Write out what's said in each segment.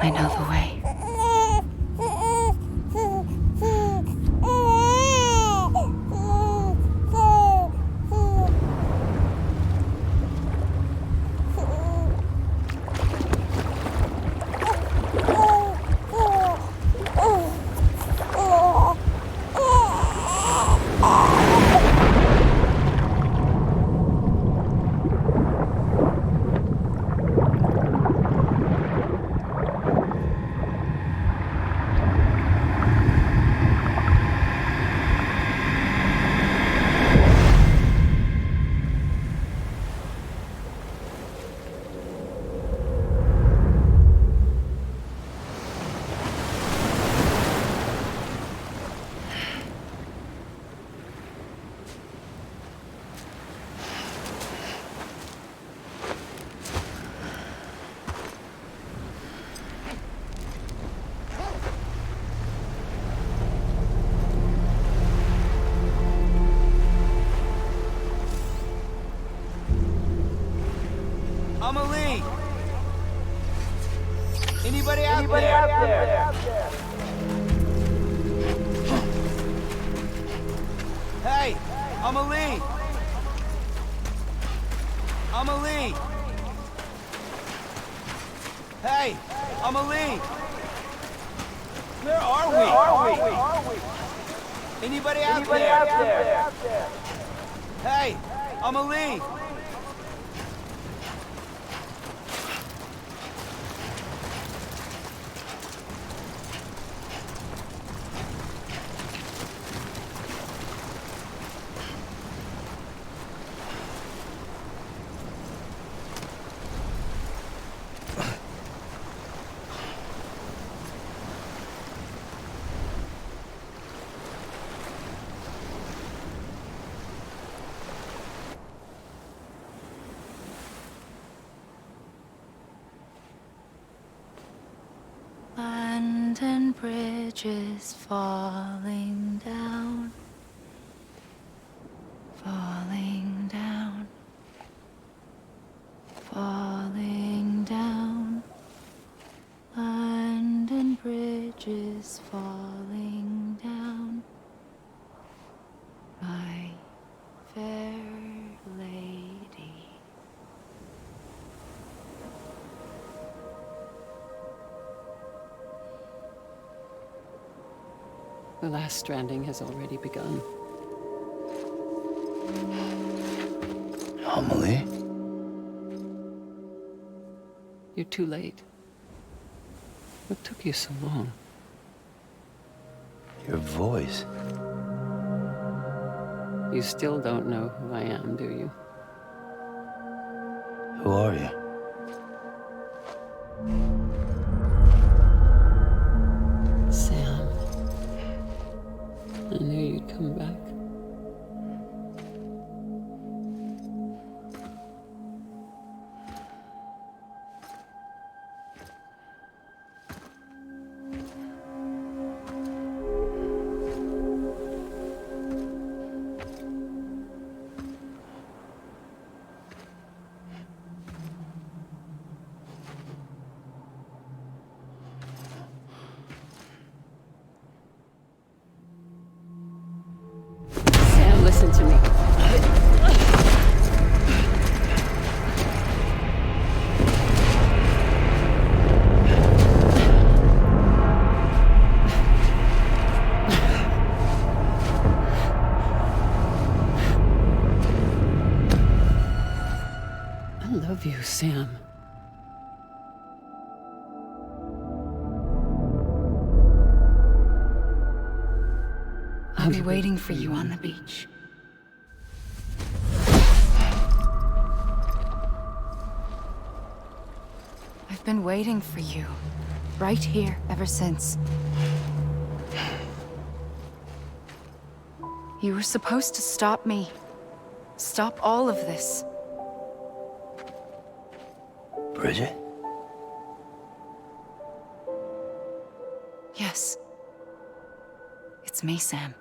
I know the way. Amelie! Anybody out there? Hey, Amelie! Amelie! Hey, Amelie! Where are we? Anybody out there? Hey, Amelie! London Bridge is falling down, falling down, falling down. London Bridge is falling down, my fair lady. The last stranding has already begun. Amelie? You're too late. What took you so long? Your voice. You still don't know who I am, do you? Who are you? Sam. I knew you'd come back. Sam, listen to me. I love you, Sam. I'll be waiting for you on the beach. I've been waiting for you, right here, ever since. You were supposed to stop me. Stop all of this. Bridget? Yes. It's me, Sam.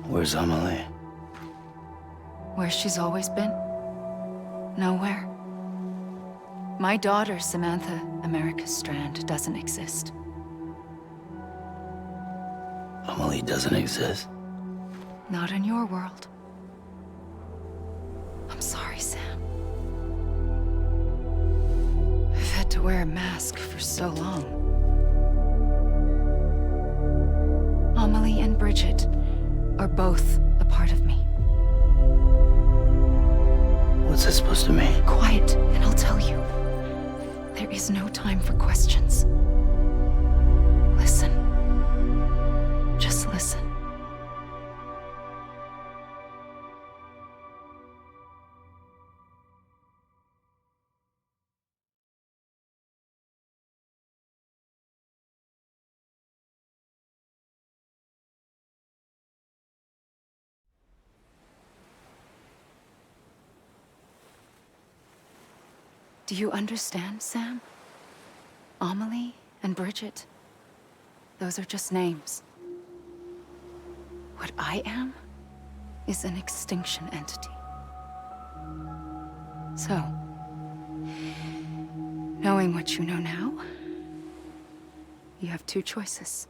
Where's Amelie? Where she's always been. Nowhere. My daughter, Samantha America Strand, doesn't exist. Amelie doesn't exist. Not in your world. I'm sorry, Sam. I've had to wear a mask for so long. Amelie and Bridget are both a part of me. What's this supposed to mean? Quiet, and I'll tell you. There is no time for questions. Listen. Just listen. Do you understand, Sam? Amelie and Bridget, those are just names. What I am is an extinction entity. So, knowing what you know now, you have two choices.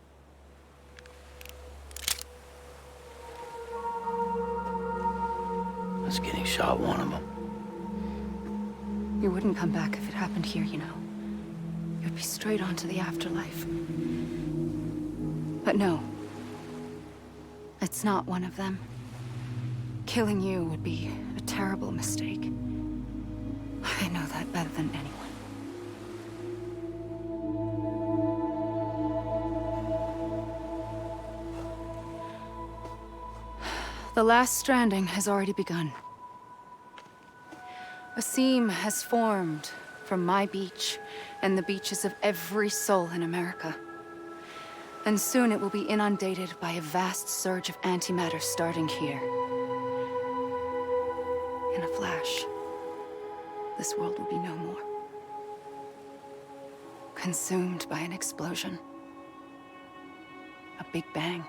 Us getting shot, one of them. You wouldn't come back if it happened here, you know. You'd be straight on to the afterlife. But no. It's not one of them. Killing you would be a terrible mistake. I know that better than anyone. The last stranding has already begun. A seam has formed from my beach and the beaches of every soul in America. And soon it will be inundated by a vast surge of antimatter starting here. In a flash, this world will be no more. Consumed by an explosion. A big bang.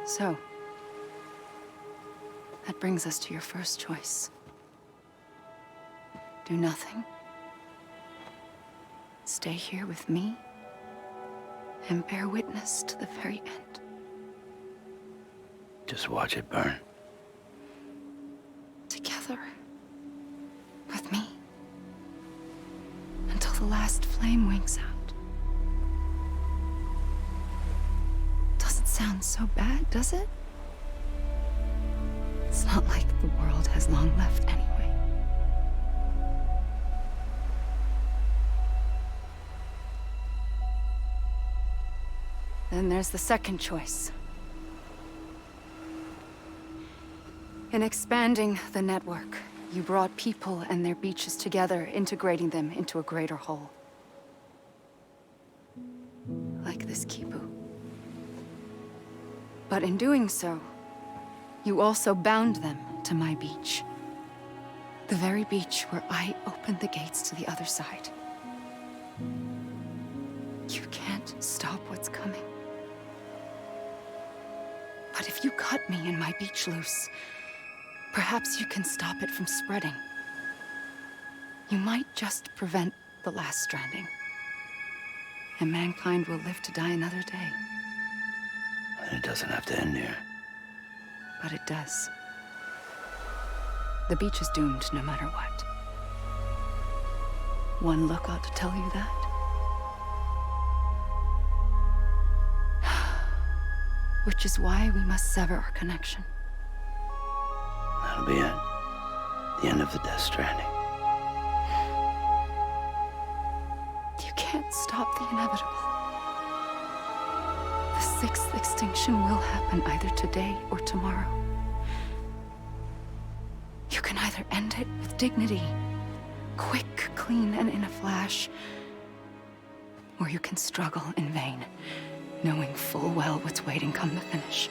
So, that brings us to your first choice. Do nothing. Stay here with me and bear witness to the very end. Just watch it burn. Together. With me. Until the last flame winks out. Doesn't sound so bad, does it? It's not like the world has long left anyway. Then there's the second choice. In expanding the network, you brought people and their beaches together, integrating them into a greater whole. Like this kipu. But in doing so, you also bound them to my beach. The very beach where I opened the gates to the other side. You can't stop what's coming. But if you cut me and my beach loose, perhaps you can stop it from spreading. You might just prevent the last stranding. And mankind will live to die another day. And it doesn't have to end here. But it does. The beach is doomed no matter what. One look ought to tell you that. Which is why we must sever our connection. That'll be it. The end of the Death Stranding. You can't stop the inevitable. The sixth extinction will happen either today or tomorrow. You can either end it with dignity, quick, clean, and in a flash, or you can struggle in vain, knowing full well what's waiting come the finish.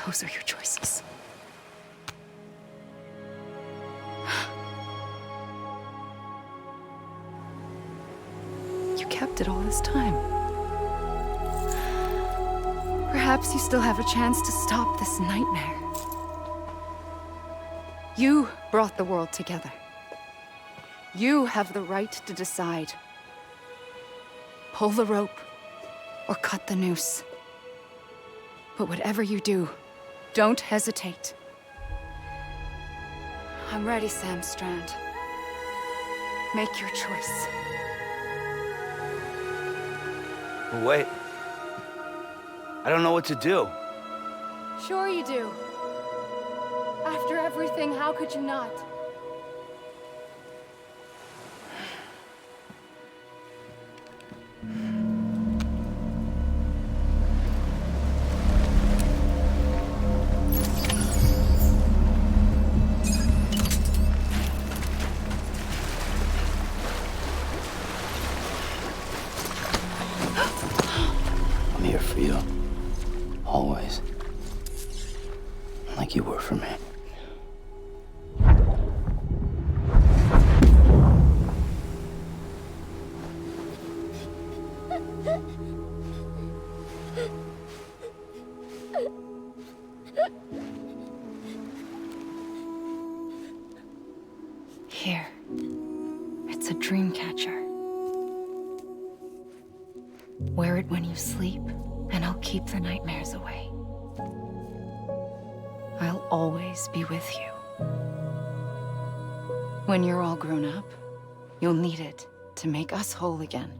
Those are your choices. You kept it all this time. Perhaps you still have a chance to stop this nightmare. You brought the world together. You have the right to decide. Pull the rope or cut the noose. But whatever you do, don't hesitate. I'm ready, Sam Strand. Make your choice. But wait. I don't know what to do. Sure you do. After everything, how could you not? I'm here for you. Always. Like you were for me. Here. It's a dream catcher. Wear it when you sleep, and I'll keep the nightmares away. I'll always be with you. When you're all grown up, you'll need it to make us whole again.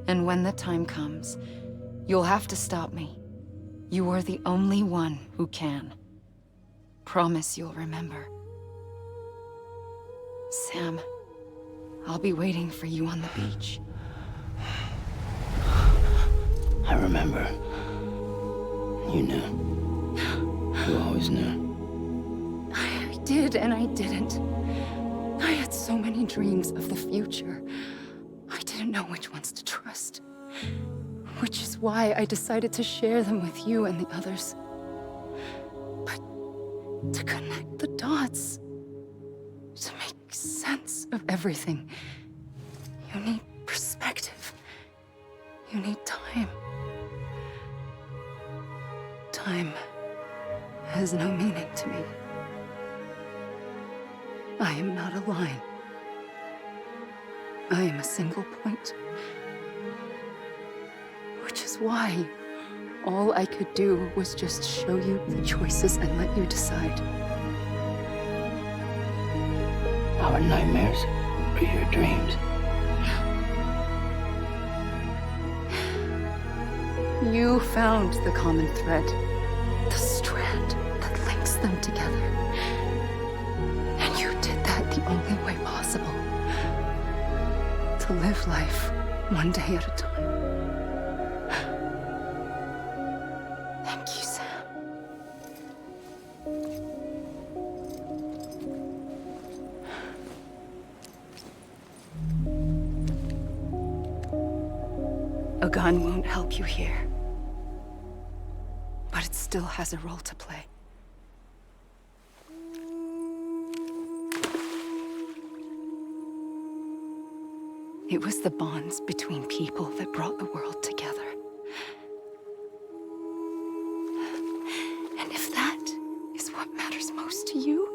And when the time comes, you'll have to stop me. You are the only one who can. Promise you'll remember. Sam, I'll be waiting for you on the beach. I remember. You knew. You always knew. I did and I didn't. I had so many dreams of the future. I didn't know which ones to trust. Which is why I decided to share them with you and the others. But to connect the dots, to make sense of everything, you need perspective. You need time. Time has no meaning to me. I am not a line. I am a single point. Which is why all I could do was just show you the choices and let you decide. Our nightmares are your dreams. You found the common thread, the strand that links them together. And you did that the only way possible. To live life one day at a time. Thank you, Sam. A gun won't help you here. But it still has a role to play. It was the bonds between people that brought the world together. And if that is what matters most to you,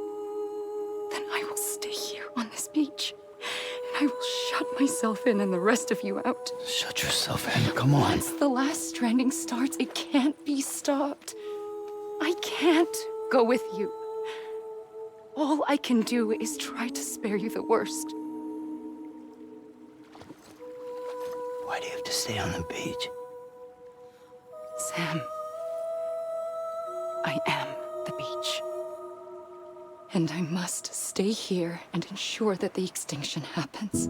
then I will stay here on this beach. And I will shut myself in and the rest of you out. Shut yourself in. Come on. Once the last stranding starts, it can't be stopped. I can't go with you. All I can do is try to spare you the worst. Why do you have to stay on the beach? Sam, I am the beach. And I must stay here and ensure that the extinction happens.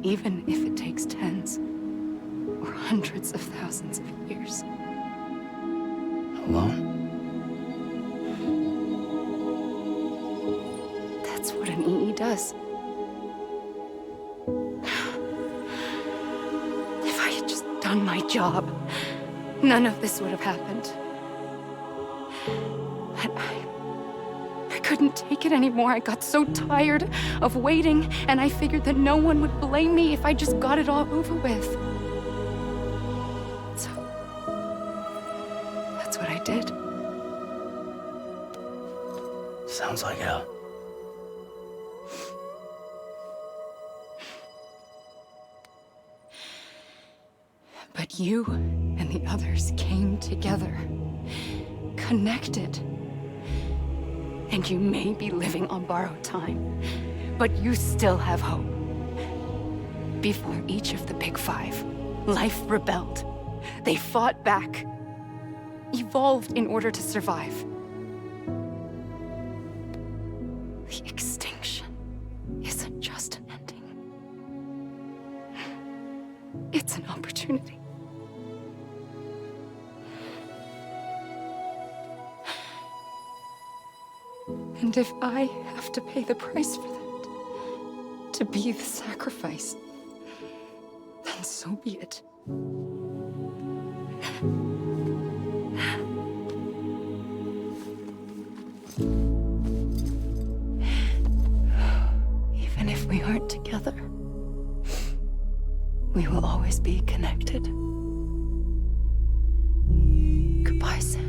Even if it takes tens or hundreds of thousands of years. Alone? That's what an EE does. If I had just done my job, none of this would have happened. But I couldn't take it anymore. I got so tired of waiting, and I figured that no one would blame me if I just got it all over with. So, that's what I did. Sounds like hell. But you and the others came together, connected. And you may be living on borrowed time, but you still have hope. Before each of the Big Five, life rebelled. They fought back, evolved in order to survive. The extinction isn't just an ending. It's an opportunity. And if I have to pay the price for that, to be the sacrifice, then so be it. Even if we aren't together, we will always be connected. Goodbye, Sam.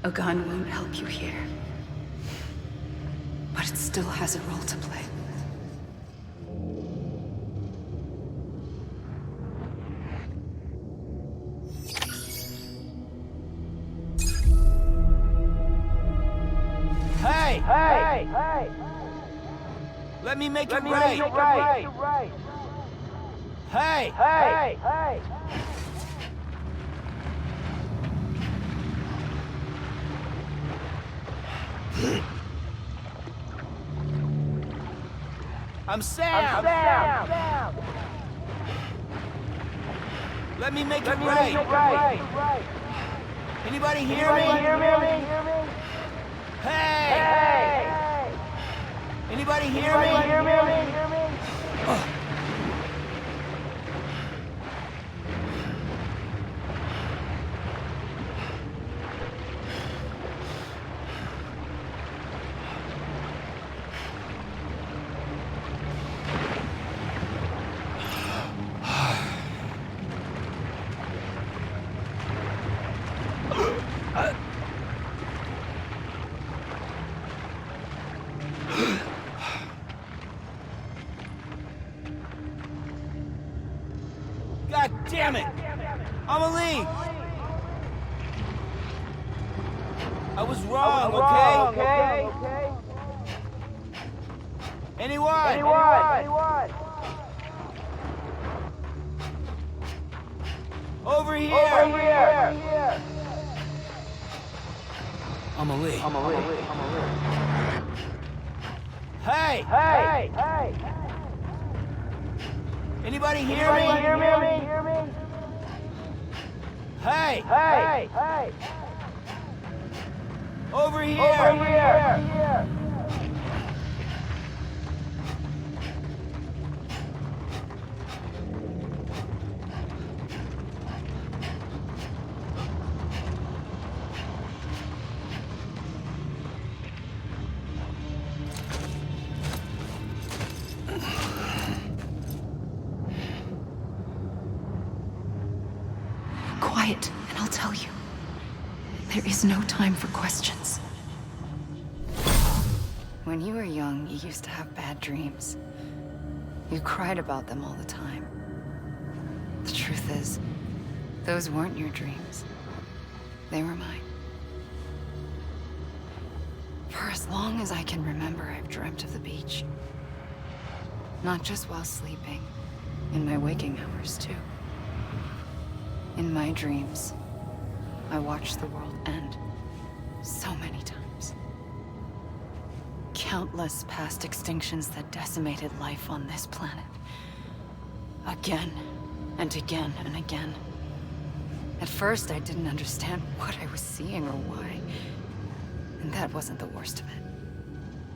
A gun won't help you here, but it still has a role to play. Hey! Hey! Hey! Let me make it right! Hey! Hey! Hey! I'm Sam! Let me make it right! Anybody hear me? Hey! Anybody hear me? God damn it! Amelie! I was wrong, okay? Anyone? Over here! Amelie. Hey! Anybody hear me? Hey! Over here! Quiet, and I'll tell you. There is no time for questions. When you were young, you used to have bad dreams. You cried about them all the time. The truth is, those weren't your dreams. They were mine. For as long as I can remember, I've dreamt of the beach. Not just while sleeping, in my waking hours too. In my dreams, I watched the world end so many times. Countless past extinctions that decimated life on this planet. Again and again and again. At first, I didn't understand what I was seeing or why. And that wasn't the worst of it.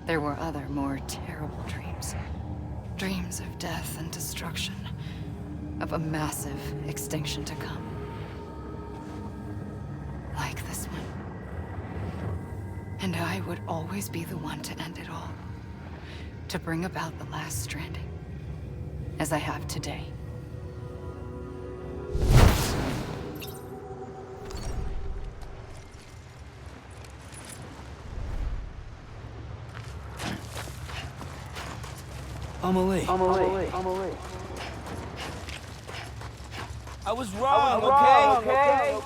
There were other, more terrible dreams. Dreams of death and destruction. Of a massive extinction to come. Like this one. And I would always be the one to end it all. To bring about the last stranding. As I have today. Amelie. Amelie. I was wrong, okay?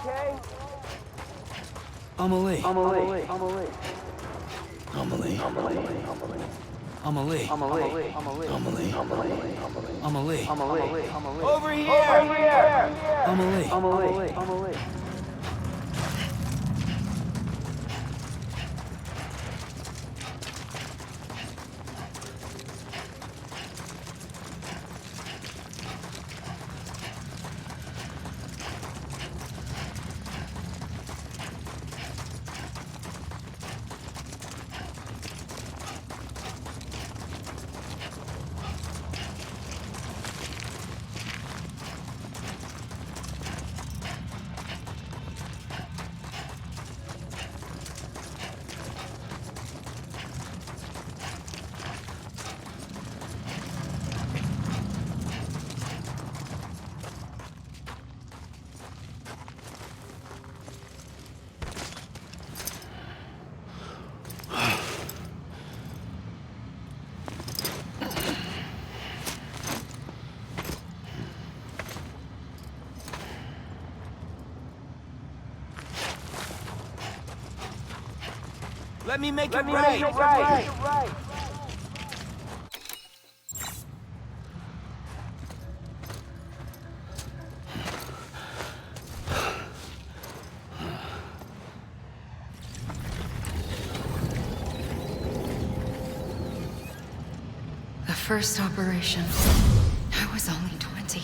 Amelie. Amelie. Amelie. Amelie. Amelie. Over here! Amelie. Let me make it right. The first operation, I was only 20.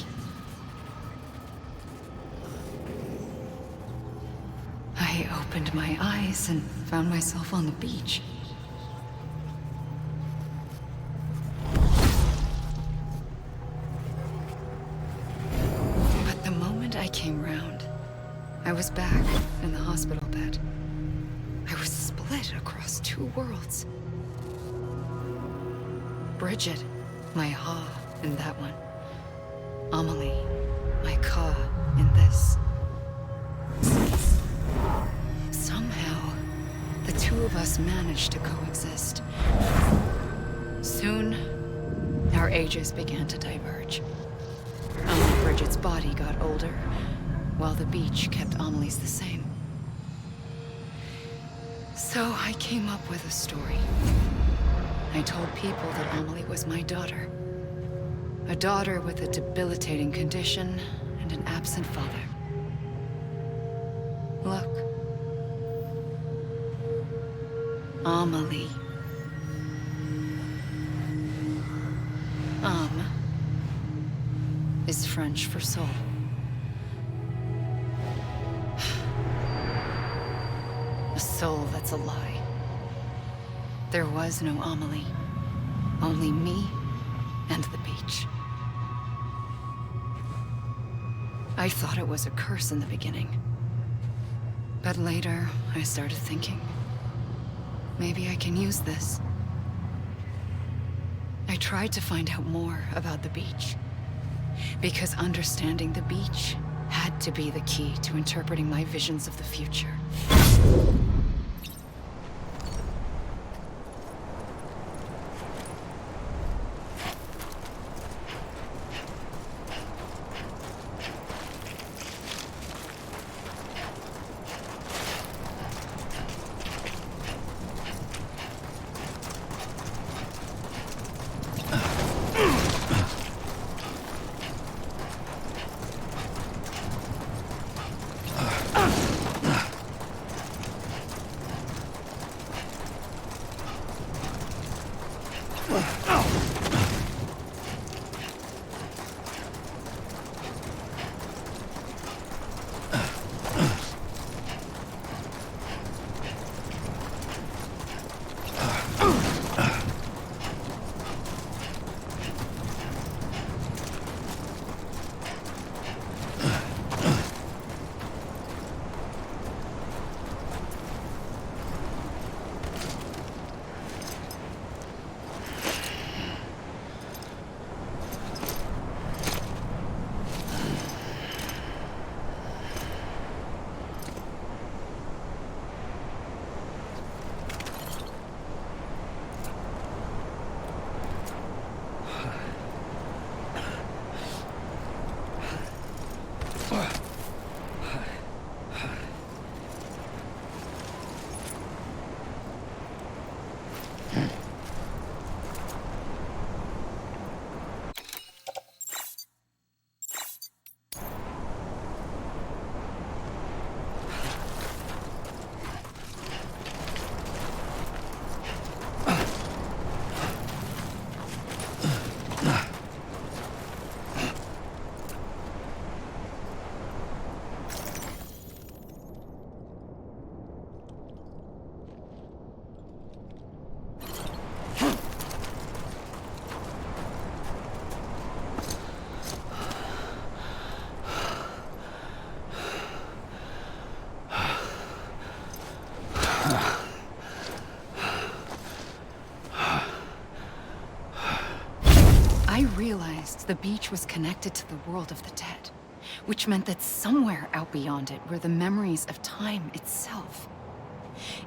I opened my eyes and found myself on the beach. But the moment I came round, I was back in the hospital bed. I was split across two worlds. Bridget, my Ha in that one. Amelie, my Ka in this. Somehow, the two of us managed to coexist. Soon, our ages began to diverge. Only Bridget's body got older, while the beach kept Amelie's the same. So I came up with a story. I told people that Amelie was my daughter. A daughter with a debilitating condition and an absent father. Look. Amelie. Âme is French for soul. A soul that's a lie. There was no Amelie. Only me and the beach. I thought it was a curse in the beginning. But later, I started thinking, maybe I can use this. I tried to find out more about the beach. Because understanding the beach had to be the key to interpreting my visions of the future. I realized the beach was connected to the world of the dead, which meant that somewhere out beyond it were the memories of time itself,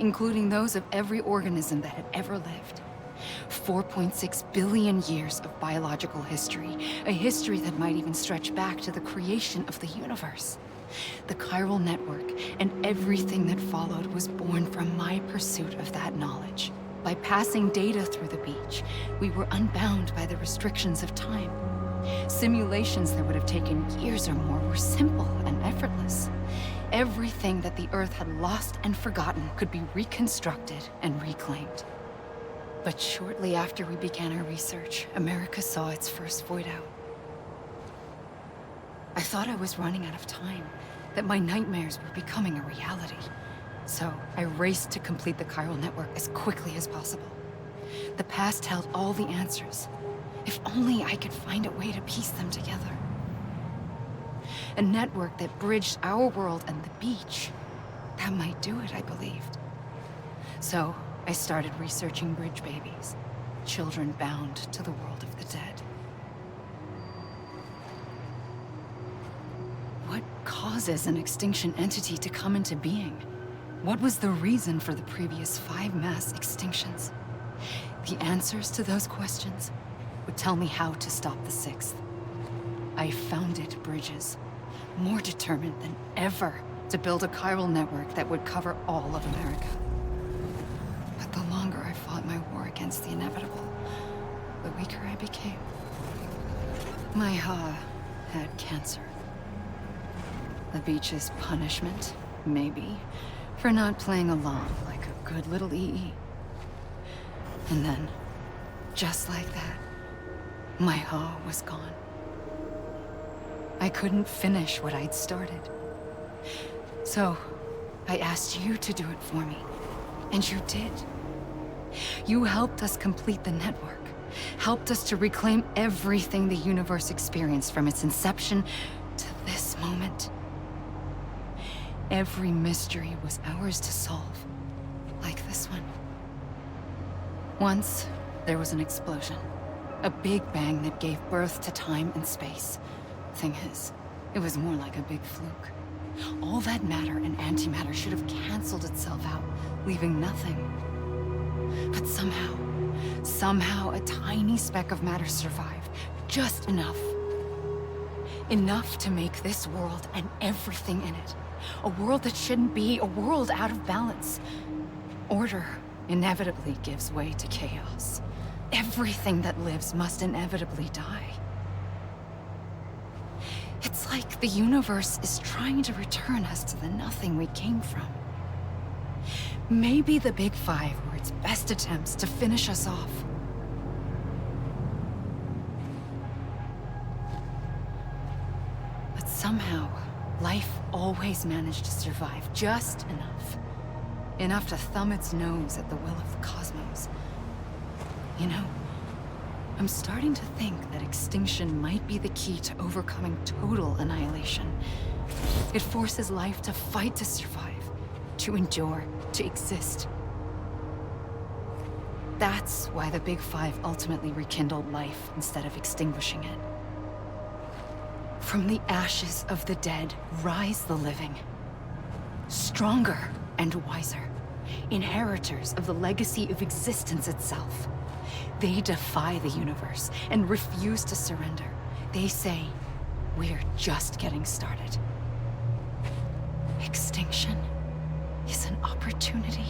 including those of every organism that had ever lived. 4.6 billion years of biological history, a history that might even stretch back to the creation of the universe. The chiral network and everything that followed was born from my pursuit of that knowledge. By passing data through the beach, we were unbound by the restrictions of time. Simulations that would have taken years or more were simple and effortless. Everything that the Earth had lost and forgotten could be reconstructed and reclaimed. But shortly after we began our research, America saw its first void out. I thought I was running out of time, that my nightmares were becoming a reality. So I raced to complete the chiral network as quickly as possible. The past held all the answers. If only I could find a way to piece them together. A network that bridged our world and the beach. That might do it, I believed. So I started researching bridge babies, children bound to the world of the dead. What causes an extinction entity to come into being? What was the reason for the previous 5 mass extinctions? The answers to those questions would tell me how to stop the 6th. I founded bridges, more determined than ever to build a chiral network that would cover all of America. But the longer I fought my war against the inevitable, the weaker I became. My Ha had cancer. The beach's punishment, maybe, for not playing along like a good little EE. And then, just like that, my Ha was gone. I couldn't finish what I'd started. So, I asked you to do it for me, and you did. You helped us complete the network, helped us to reclaim everything the universe experienced from its inception to this moment. Every mystery was ours to solve, like this one. Once, there was an explosion. A big bang that gave birth to time and space. Thing is, it was more like a big fluke. All that matter and antimatter should have canceled itself out, leaving nothing. But somehow a tiny speck of matter survived. Just enough. Enough to make this world and everything in it. A world that shouldn't be, a world out of balance. Order inevitably gives way to chaos. everything that lives must inevitably die. It's like the universe is trying to return us to the nothing we came from. Maybe the Big Five were its best attempts to finish us off. But somehow, life always managed to survive just enough. Enough to thumb its nose at the will of the cosmos. You know, I'm starting to think that extinction might be the key to overcoming total annihilation. It forces life to fight to survive, to endure, to exist. That's why the Big Five ultimately rekindled life instead of extinguishing it. From the ashes of the dead rise the living. Stronger and wiser. Inheritors of the legacy of existence itself. They defy the universe and refuse to surrender. They say, we're just getting started. Extinction is an opportunity.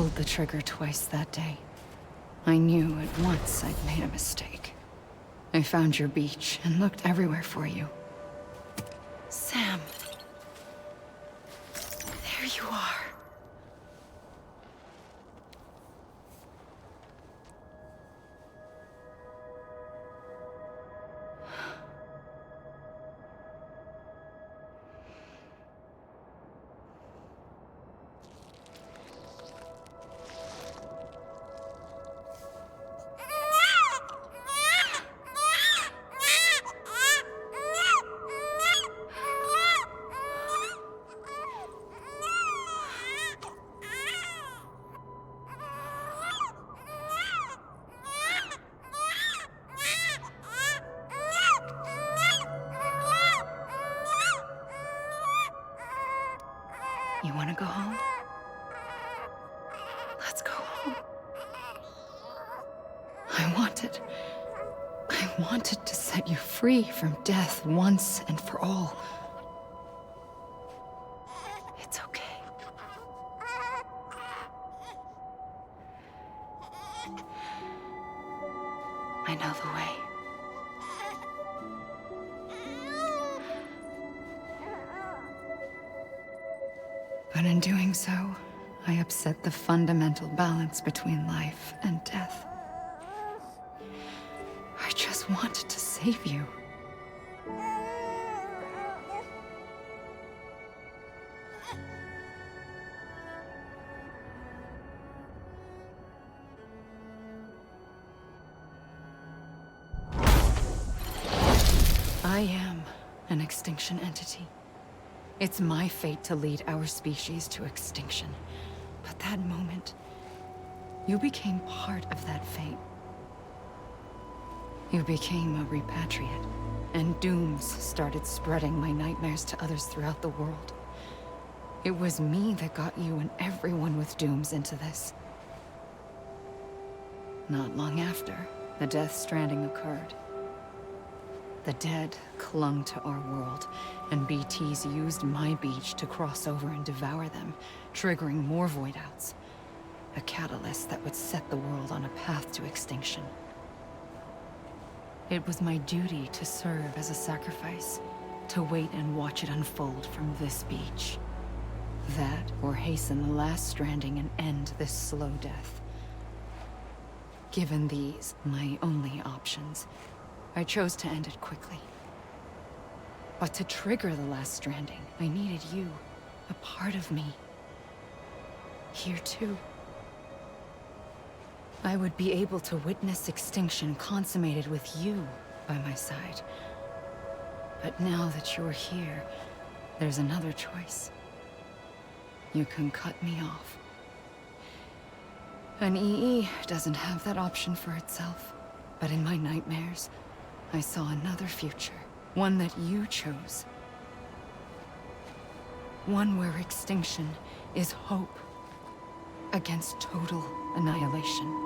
pulled the trigger twice that day, I knew at once I'd made a mistake. I found your beach and looked everywhere for you. Sam. There you are. You want to go home? Let's go home. I wanted to set you free from death once and for all. It's okay. I know the way. But in doing so, I upset the fundamental balance between life and death. I just wanted to save you. I am an extinction entity. It's my fate to lead our species to extinction. But that moment, you became part of that fate. You became a repatriate, and dooms started spreading my nightmares to others throughout the world. It was me that got you and everyone with dooms into this. Not long after, the Death Stranding occurred. The dead clung to our world, and BTs used my beach to cross over and devour them, triggering more void outs. A catalyst that would set the world on a path to extinction. It was my duty to serve as a sacrifice, to wait and watch it unfold from this beach. That, or hasten the last stranding and end this slow death. Given these, my only options, I chose to end it quickly. But to trigger the last stranding, I needed you, a part of me. Here too. I would be able to witness extinction consummated with you by my side. But now that you're here, there's another choice. You can cut me off. An EE doesn't have that option for itself. But in my nightmares, I saw another future. One that you chose. One where extinction is hope against total annihilation.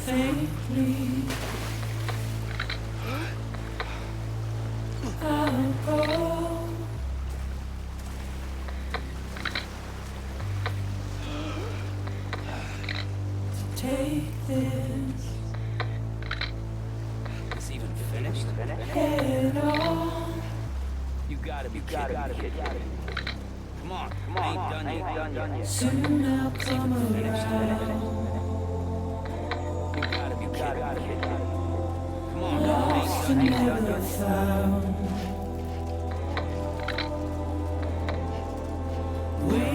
Faintly, I'll go. To take this It's even finished? head on. You gotta be kidding me. Come on, I ain't done yet. Soon I'll come around. You gotta be kidding me. Come on, Lost and never found. Where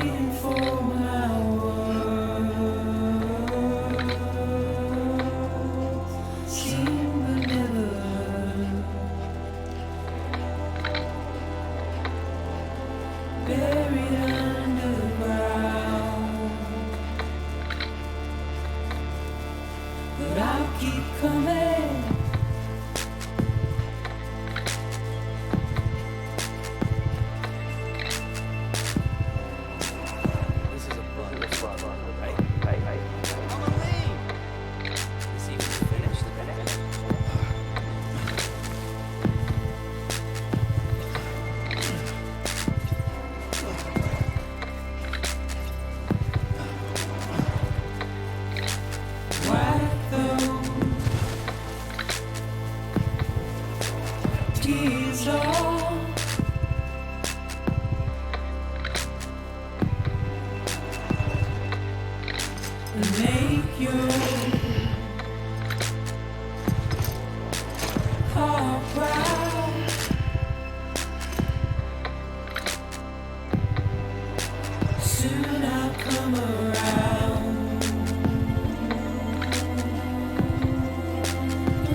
come around.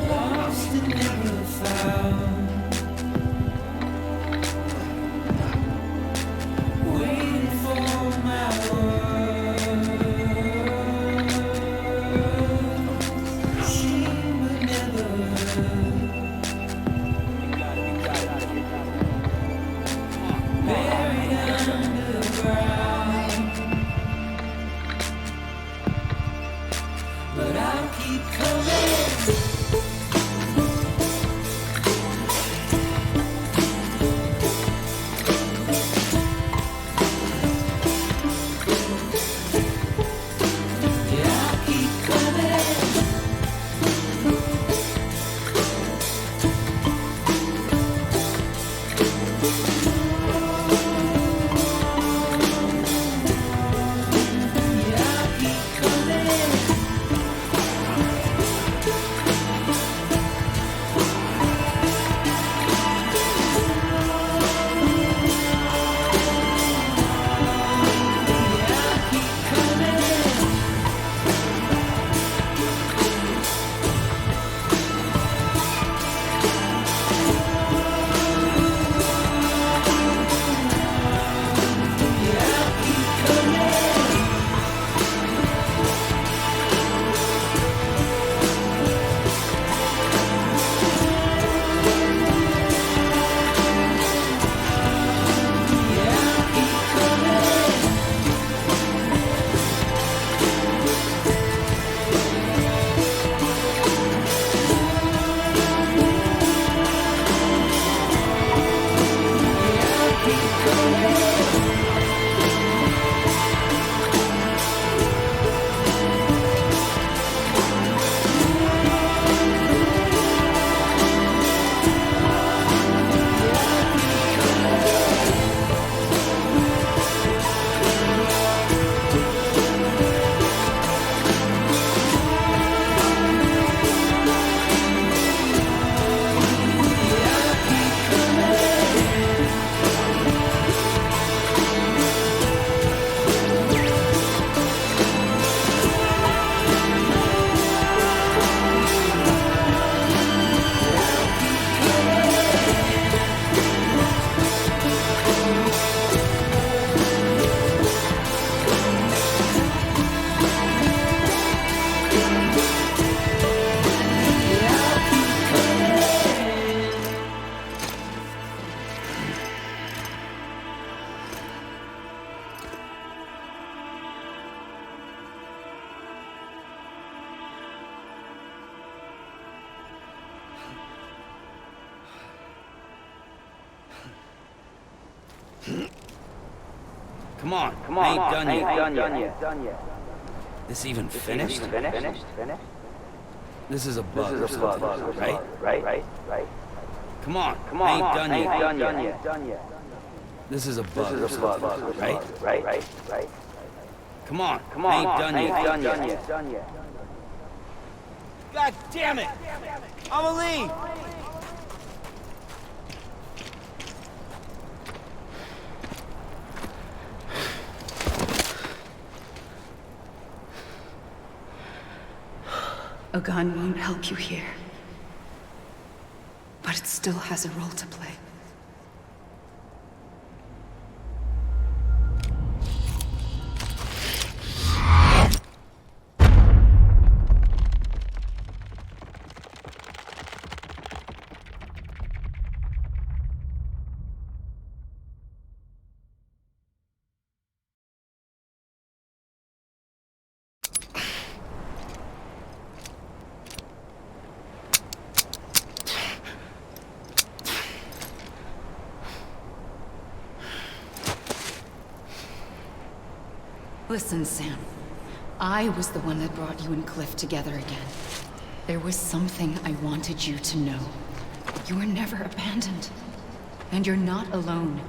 Lost and never found. Waiting for my word. Seen but never heard. Buried underground. But I'll keep coming. Yeah, I'll keep coming. Yeah, I'll keep coming. Yeah, I'll keep coming. Yeah, I'll keep coming. Yeah, I'll keep coming. Yeah, I'll keep coming. Come on, I ain't done yet. This even finished? This is a bug or something, right? Come on, I ain't done yet. This is a bug or something, right? Come on, I ain't done yet. God damn it! I'ma leave! A gun won't help you here. But it still has a role to play. Listen, Sam. I was the one that brought you and Cliff together again. There was something I wanted you to know. You were never abandoned. And you're not alone.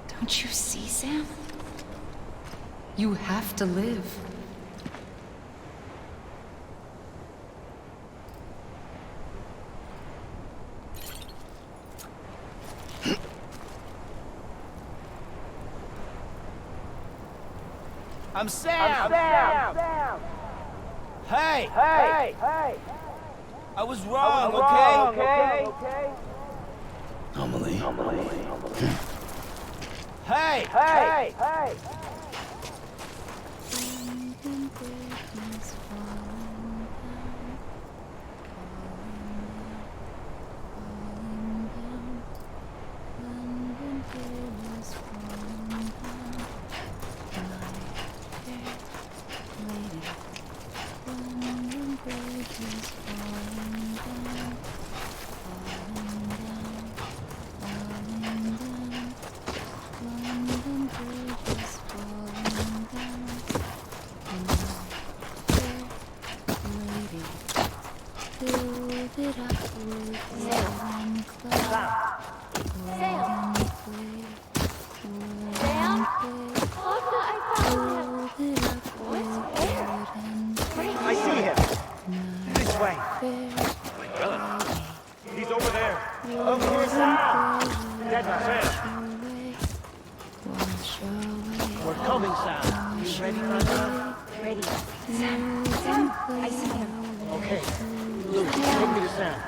Don't you see, Sam? You have to live. I'm Sam. Hey. I was wrong, okay? Amelie. Hey. I see him. This way. He's over there. Over here, Sam. That's Sam. We're coming, Sam. You ready for us? Ready. Sam, I see him. Okay. Luke, take me to Sam.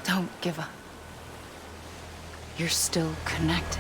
Don't give up. You're still connected.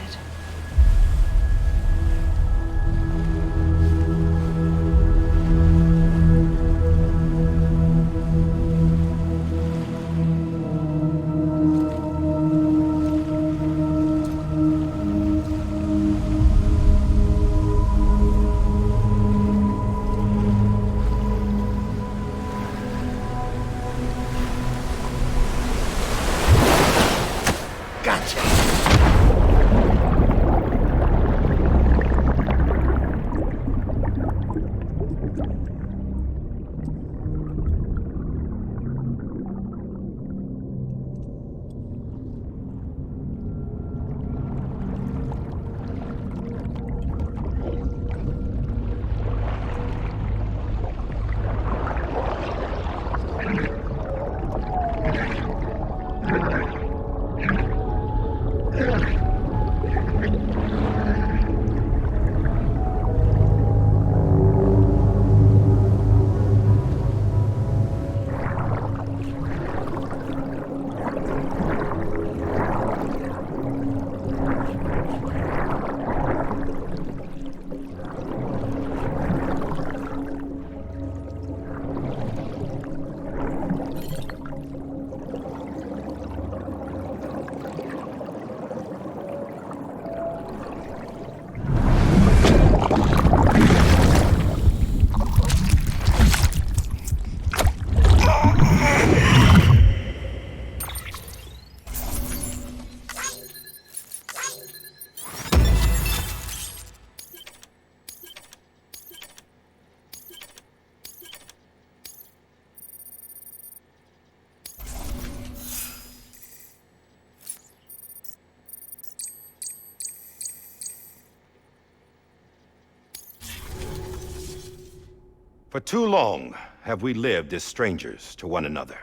For too long have we lived as strangers to one another,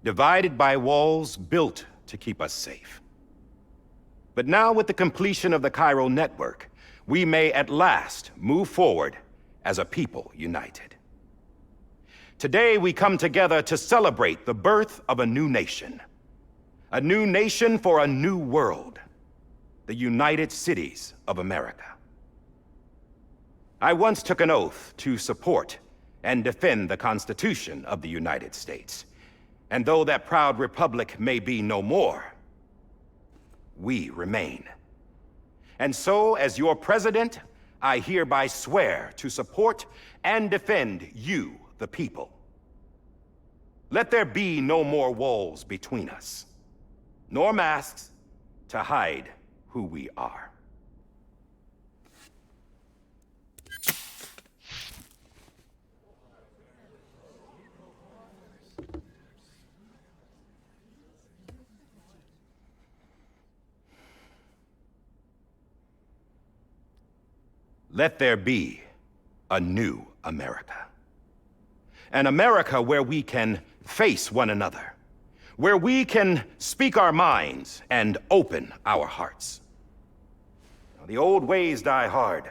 divided by walls built to keep us safe. But now, with the completion of the Cairo network, we may at last move forward as a people united. Today, we come together to celebrate the birth of a new nation for a new world, the United Cities of America. I once took an oath to support and defend the Constitution of the United States. And though that proud republic may be no more, we remain. And so, as your president, I hereby swear to support and defend you, the people. Let there be no more walls between us, nor masks to hide who we are. Let there be a new America. An America where we can face one another, where we can speak our minds and open our hearts. Now, the old ways die hard,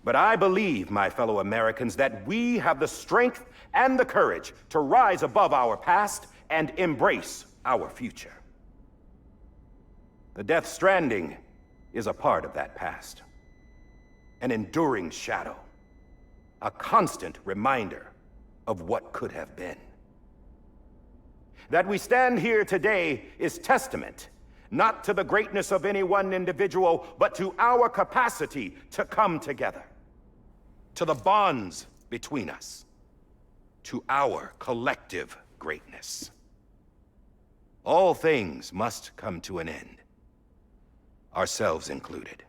but I believe, my fellow Americans, that we have the strength and the courage to rise above our past and embrace our future. The Death Stranding is a part of that past, an enduring shadow, a constant reminder of what could have been. That we stand here today is testament not to the greatness of any one individual, but to our capacity to come together, to the bonds between us, to our collective greatness. All things must come to an end, ourselves included.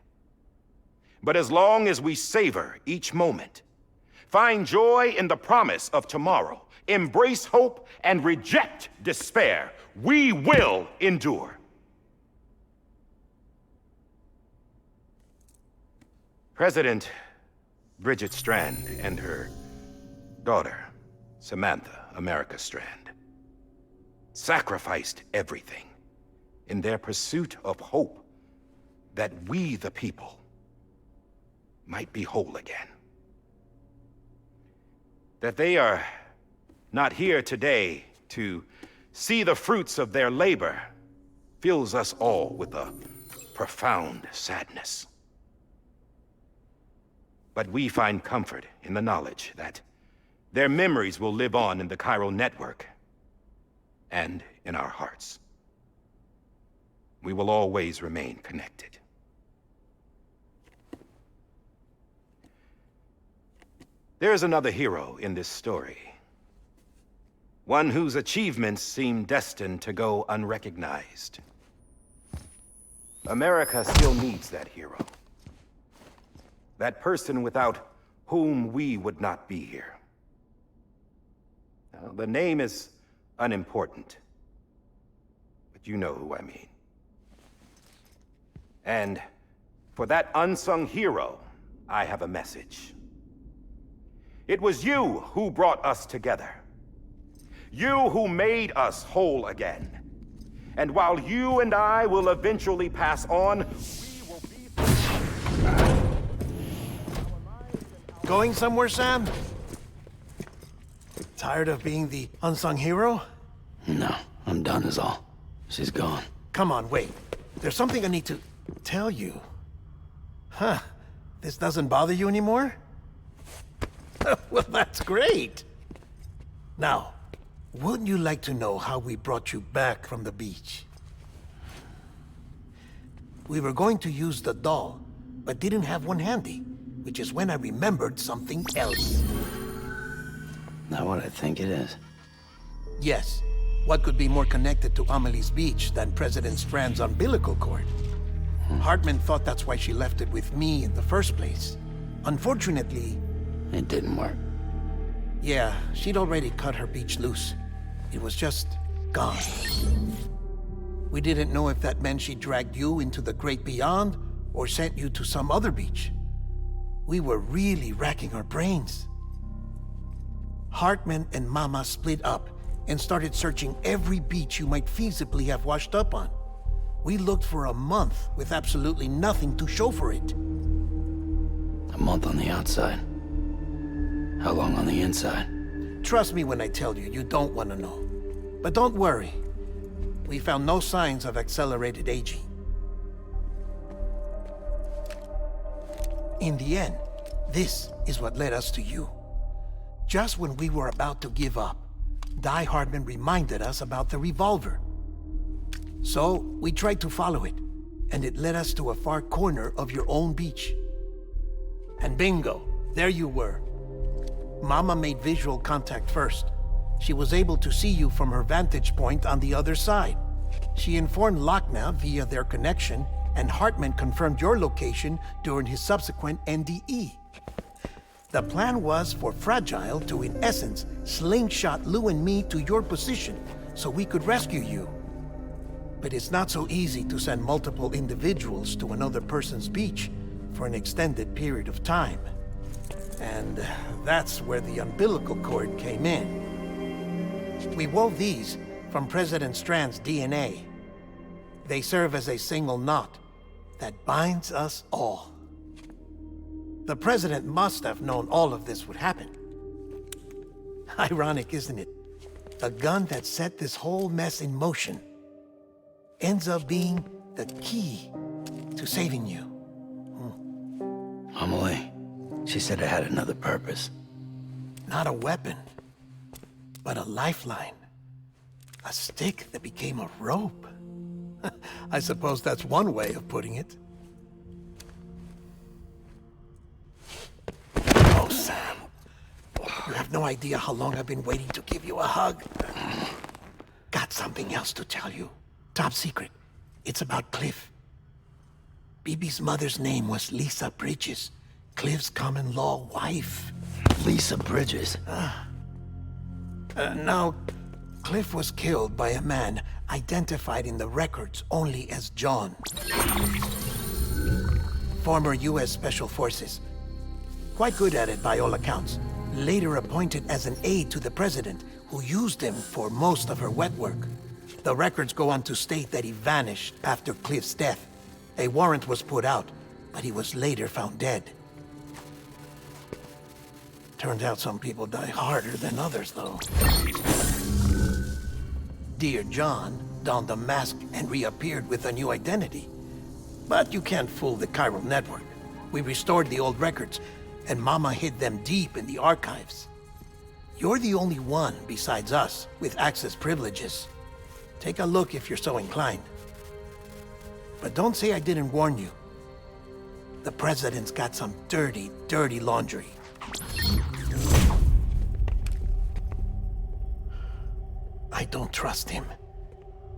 But as long as we savor each moment, find joy in the promise of tomorrow, embrace hope, and reject despair, we will endure. President Bridget Strand and her daughter, Samantha America Strand, sacrificed everything in their pursuit of hope that we, the people, might be whole again. That they are not here today to see the fruits of their labor fills us all with a profound sadness. But we find comfort in the knowledge that their memories will live on in the chiral network and in our hearts. We will always remain connected. There is another hero in this story. One whose achievements seem destined to go unrecognized. America still needs that hero. That person without whom we would not be here. Now, the name is unimportant, but you know who I mean. And for that unsung hero, I have a message. It was you who brought us together. You who made us whole again. And while you and I will eventually pass on, we will be... Going somewhere, Sam? Tired of being the unsung hero? No, I'm done is all. She's gone. Come on, wait. There's something I need to tell you. Huh. This doesn't bother you anymore? Well, that's great. Now, wouldn't you like to know how we brought you back from the beach? We were going to use the doll, but didn't have one handy, which is when I remembered something else. Not what I think it is. Yes. What could be more connected to Amelie's beach than President Strand's umbilical cord? Hartman thought that's why she left it with me in the first place. Unfortunately... It didn't work. Yeah, she'd already cut her beach loose. It was just gone. We didn't know if that meant she dragged you into the great beyond or sent you to some other beach. We were really racking our brains. Hartman and Mama split up and started searching every beach you might feasibly have washed up on. We looked for a month with absolutely nothing to show for it. A month on the outside. How long on the inside? Trust me when I tell you, you don't want to know. But don't worry. We found no signs of accelerated aging. In the end, this is what led us to you. Just when we were about to give up, Die Hartman reminded us about the revolver. So, we tried to follow it, and it led us to a far corner of your own beach. And bingo, there you were. Mama made visual contact first. She was able to see you from her vantage point on the other side. She informed Lochna via their connection, and Hartman confirmed your location during his subsequent NDE. The plan was for Fragile to, in essence, slingshot Lou and me to your position so we could rescue you. But it's not so easy to send multiple individuals to another person's beach for an extended period of time. And that's where the umbilical cord came in. We wove these from President Strand's DNA. They serve as a single knot that binds us all. The President must have known all of this would happen. Ironic, isn't it? The gun that set this whole mess in motion ends up being the key to saving you. Amelie, she said it had another purpose. Not a weapon, but a lifeline. A stick that became a rope. I suppose that's one way of putting it. Oh, Sam. You have no idea how long I've been waiting to give you a hug. Got something else to tell you. Top secret. It's about Cliff. Bibi's mother's name was Lisa Bridges, Cliff's common-law wife. Lisa Bridges. Now, Cliff was killed by a man identified in the records only as John. Former U.S. Special Forces. Quite good at it by all accounts. Later appointed as an aide to the president, who used him for most of her wet work. The records go on to state that he vanished after Cliff's death. A warrant was put out, but he was later found dead. Turns out some people die harder than others, though. Dear John donned a mask and reappeared with a new identity. But you can't fool the chiral network. We restored the old records, and Mama hid them deep in the archives. You're the only one besides us with access privileges. Take a look if you're so inclined. But don't say I didn't warn you. The president's got some dirty, dirty laundry. I don't trust him,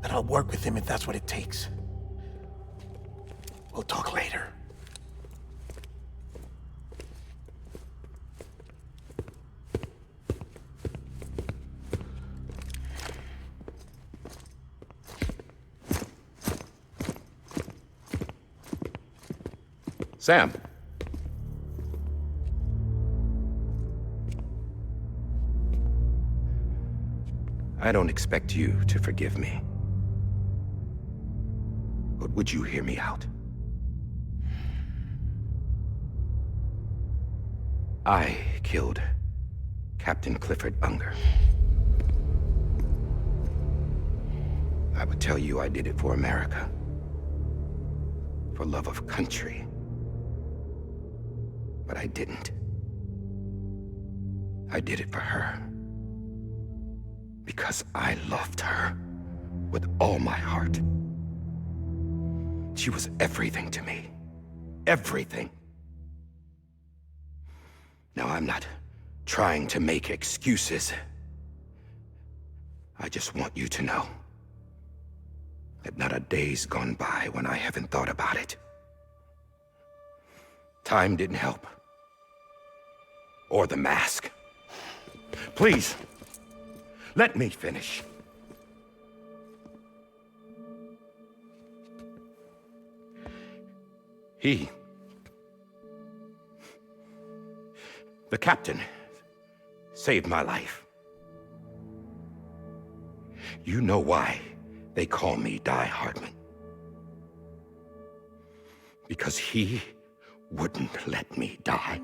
but I'll work with him if that's what it takes. We'll talk later. Sam. I don't expect you to forgive me. But would you hear me out? I killed Captain Clifford Unger. I would tell you I did it for America. For love of country. But I didn't. I did it for her. Because I loved her with all my heart. She was everything to me. Everything. Now, I'm not trying to make excuses. I just want you to know that not a day's gone by when I haven't thought about it. Time didn't help. Or the mask. Please, let me finish. The captain, saved my life. You know why they call me Die Hardman. Because he wouldn't let me die.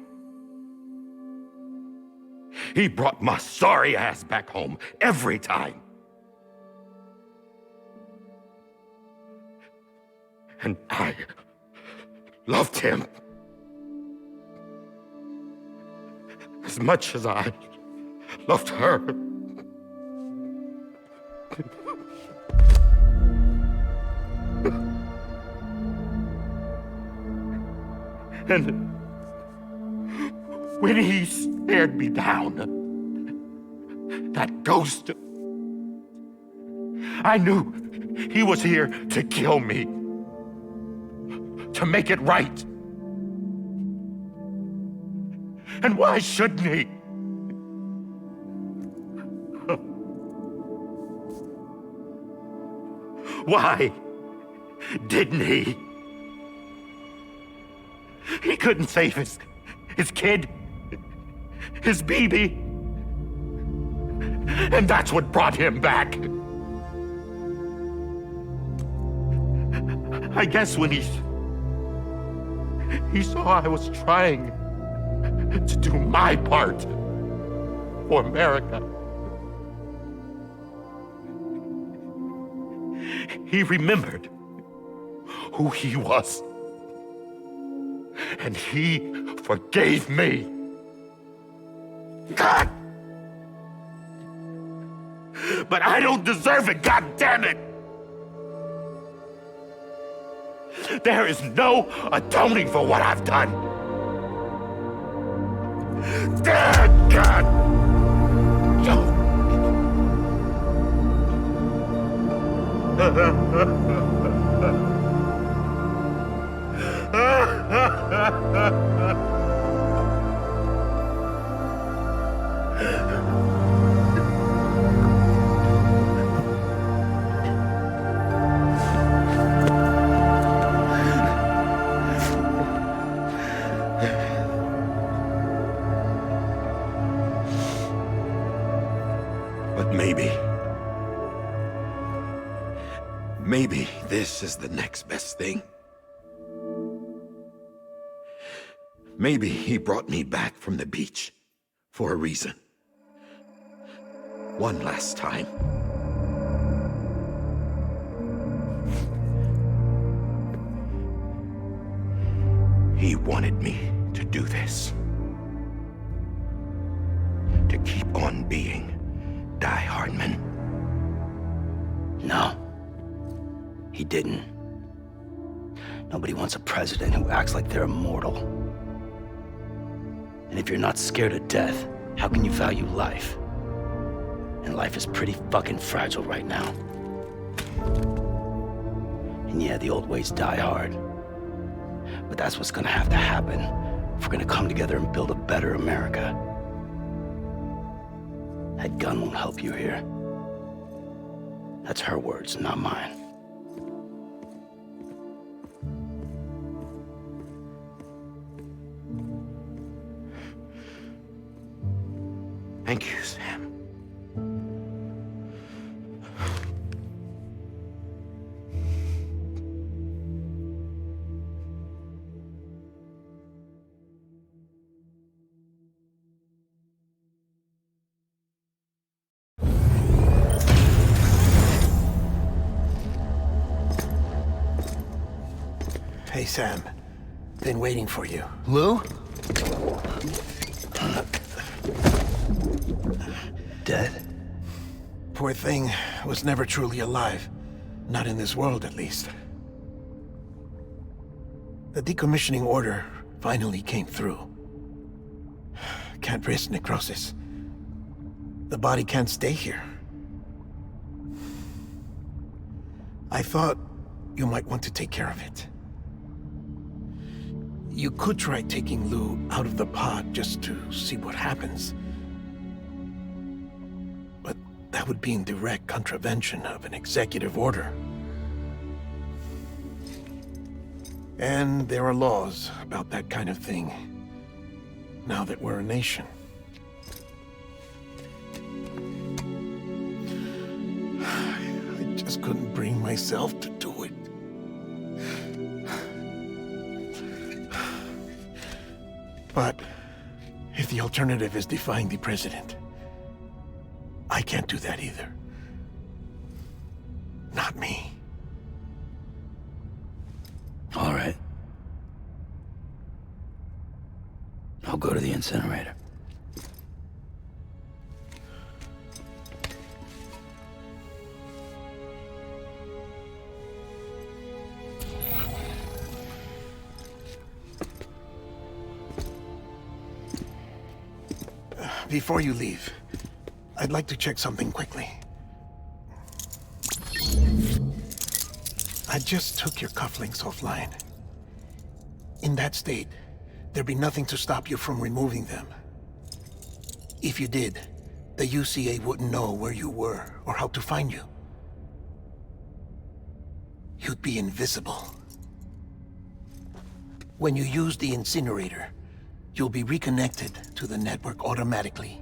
He brought my sorry ass back home every time. And I loved him as much as I loved her. And when he stared me down, that ghost, I knew he was here to kill me, to make it right. And why shouldn't he? Why didn't he? He couldn't save his kid, his BB. And that's what brought him back. I guess when he saw I was trying to do my part for America, he remembered who he was. And he forgave me. God! But I don't deserve it, God damn it! There is no atoning for what I've done. God! But maybe this is the next best thing. Maybe he brought me back from the beach for a reason. One last time. He wanted me to do this. To keep on being Die Hardman. No. He didn't. Nobody wants a president who acts like they're immortal. And if you're not scared of death, how can you value life? And life is pretty fucking fragile right now. And yeah, the old ways die hard. But that's what's gonna have to happen if we're gonna come together and build a better America. That gun won't help you here. That's her words, not mine. Thank you, Sam. Hey, Sam. Been waiting for you. Lou? Dead? Poor thing was never truly alive. Not in this world, at least. The decommissioning order finally came through. Can't risk necrosis. The body can't stay here. I thought you might want to take care of it. You could try taking Lou out of the pod just to see what happens. But that would be in direct contravention of an executive order. And there are laws about that kind of thing, now that we're a nation. I just couldn't bring myself to do it. But if the alternative is defying the president, I can't do that either. Not me. All right. I'll go to the incinerator. Before you leave, I'd like to check something quickly. I just took your cufflinks offline. In that state, there'd be nothing to stop you from removing them. If you did, the UCA wouldn't know where you were or how to find you. You'd be invisible. When you use the incinerator, you'll be reconnected to the network automatically.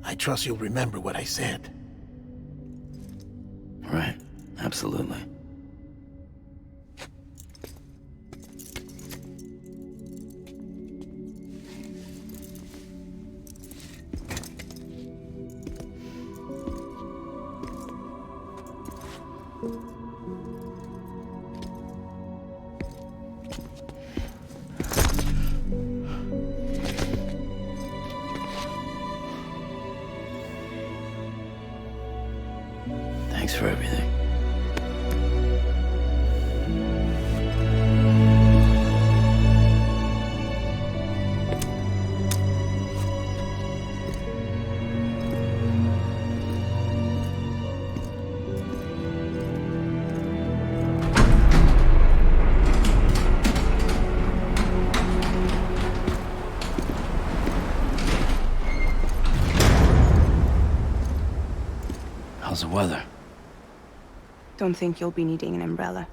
I trust you'll remember what I said. Right. Absolutely. Thanks for everything. How's the weather? Don't think you'll be needing an umbrella.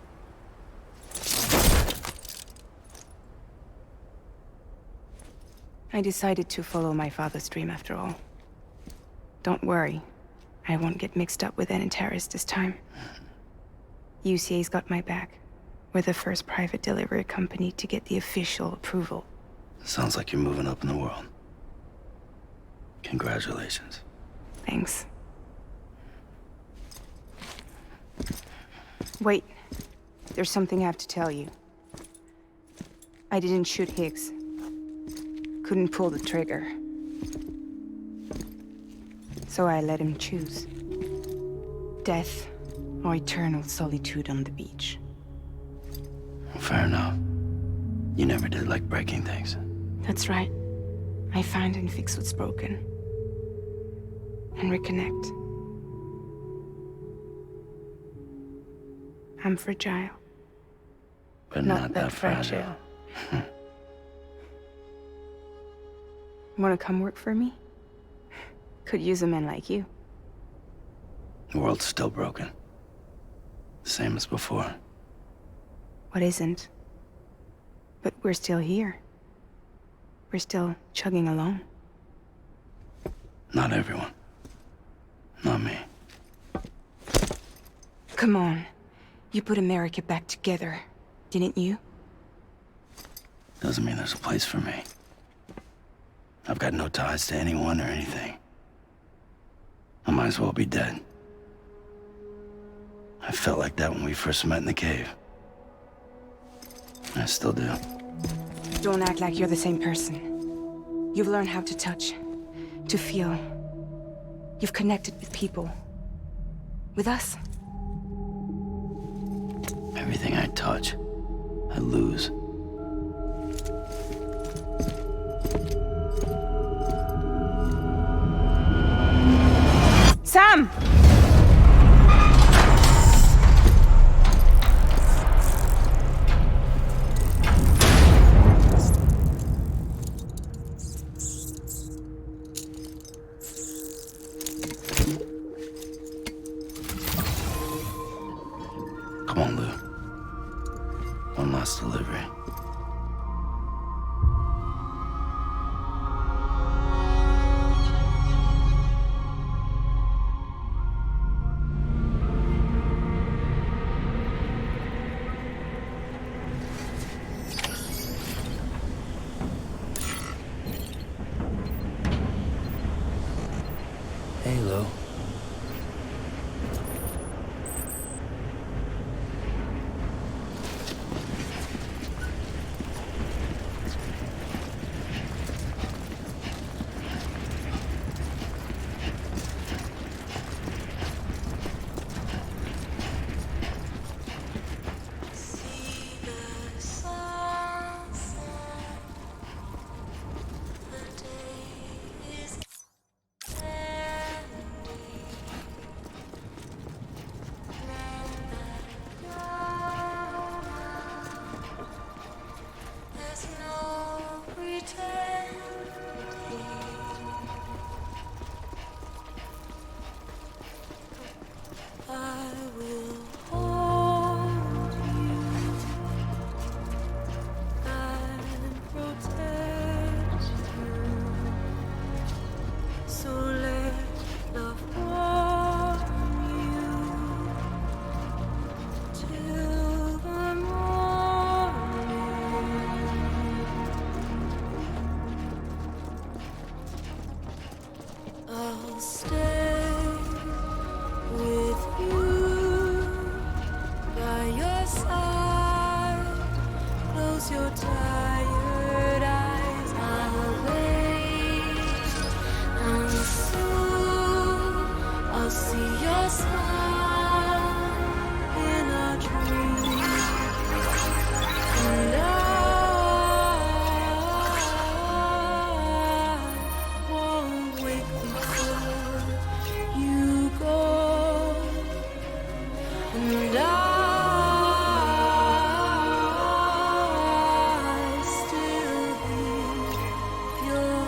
I decided to follow my father's dream after all. Don't worry. I won't get mixed up with any terrorists this time. UCA's got my back. We're the first private delivery company to get the official approval. Sounds like you're moving up in the world. Congratulations. Thanks. Wait. There's something I have to tell you. I didn't shoot Higgs. Couldn't pull the trigger. So I let him choose. Death or eternal solitude on the beach. Fair enough. You never did like breaking things. That's right. I find and fix what's broken. And reconnect. I'm fragile. But not that fragile. Wanna come work for me? Could use a man like you. The world's still broken. Same as before. What isn't? But we're still here. We're still chugging along. Not everyone. Not me. Come on. You put America back together, didn't you? Doesn't mean there's a place for me. I've got no ties to anyone or anything. I might as well be dead. I felt like that when we first met in the cave. I still do. Don't act like you're the same person. You've learned how to touch, to feel. You've connected with people. With us. Everything I touch, I lose. Sam! Come on, Lou. One last delivery. Hey, Lou. I'll stay with you by your side. Close your tired eyes. I'll wait, and soon I'll see your smile in a dream. And I won't wake before you go. And I still hear your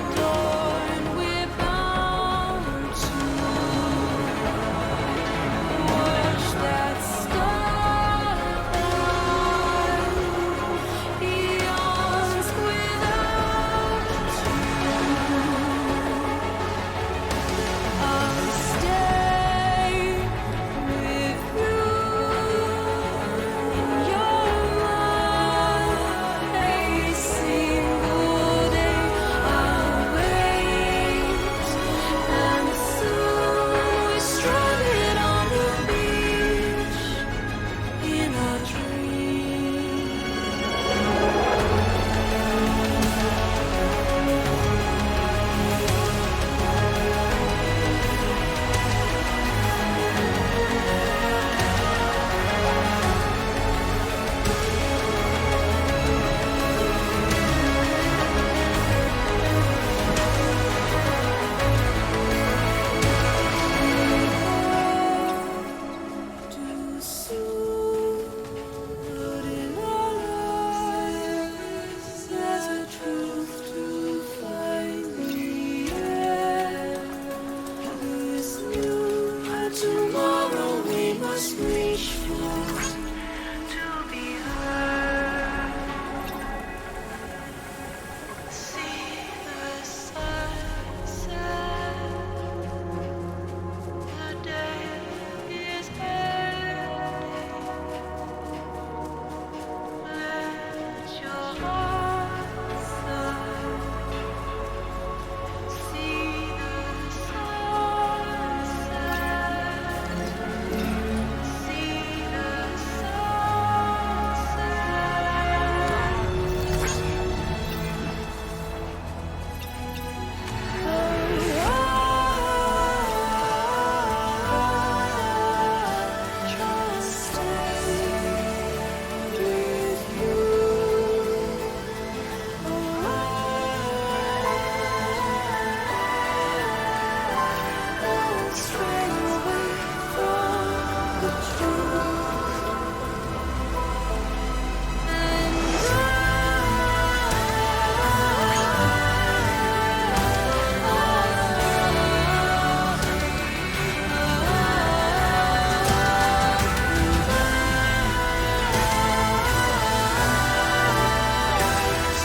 adorned, we're bound to watch that starlight eons without you. I'll stay with you in your mind a single day. I'll wait, and soon we're stranded on the beach in a dream. Too soon, but in our lives there's a truth to find. The end is new, and tomorrow we must reach for to be heard. See the sunset. The day is ending. Let your heart sigh. See the sunset. See the sunset. Just stay with you. Don't stray away from the truth. And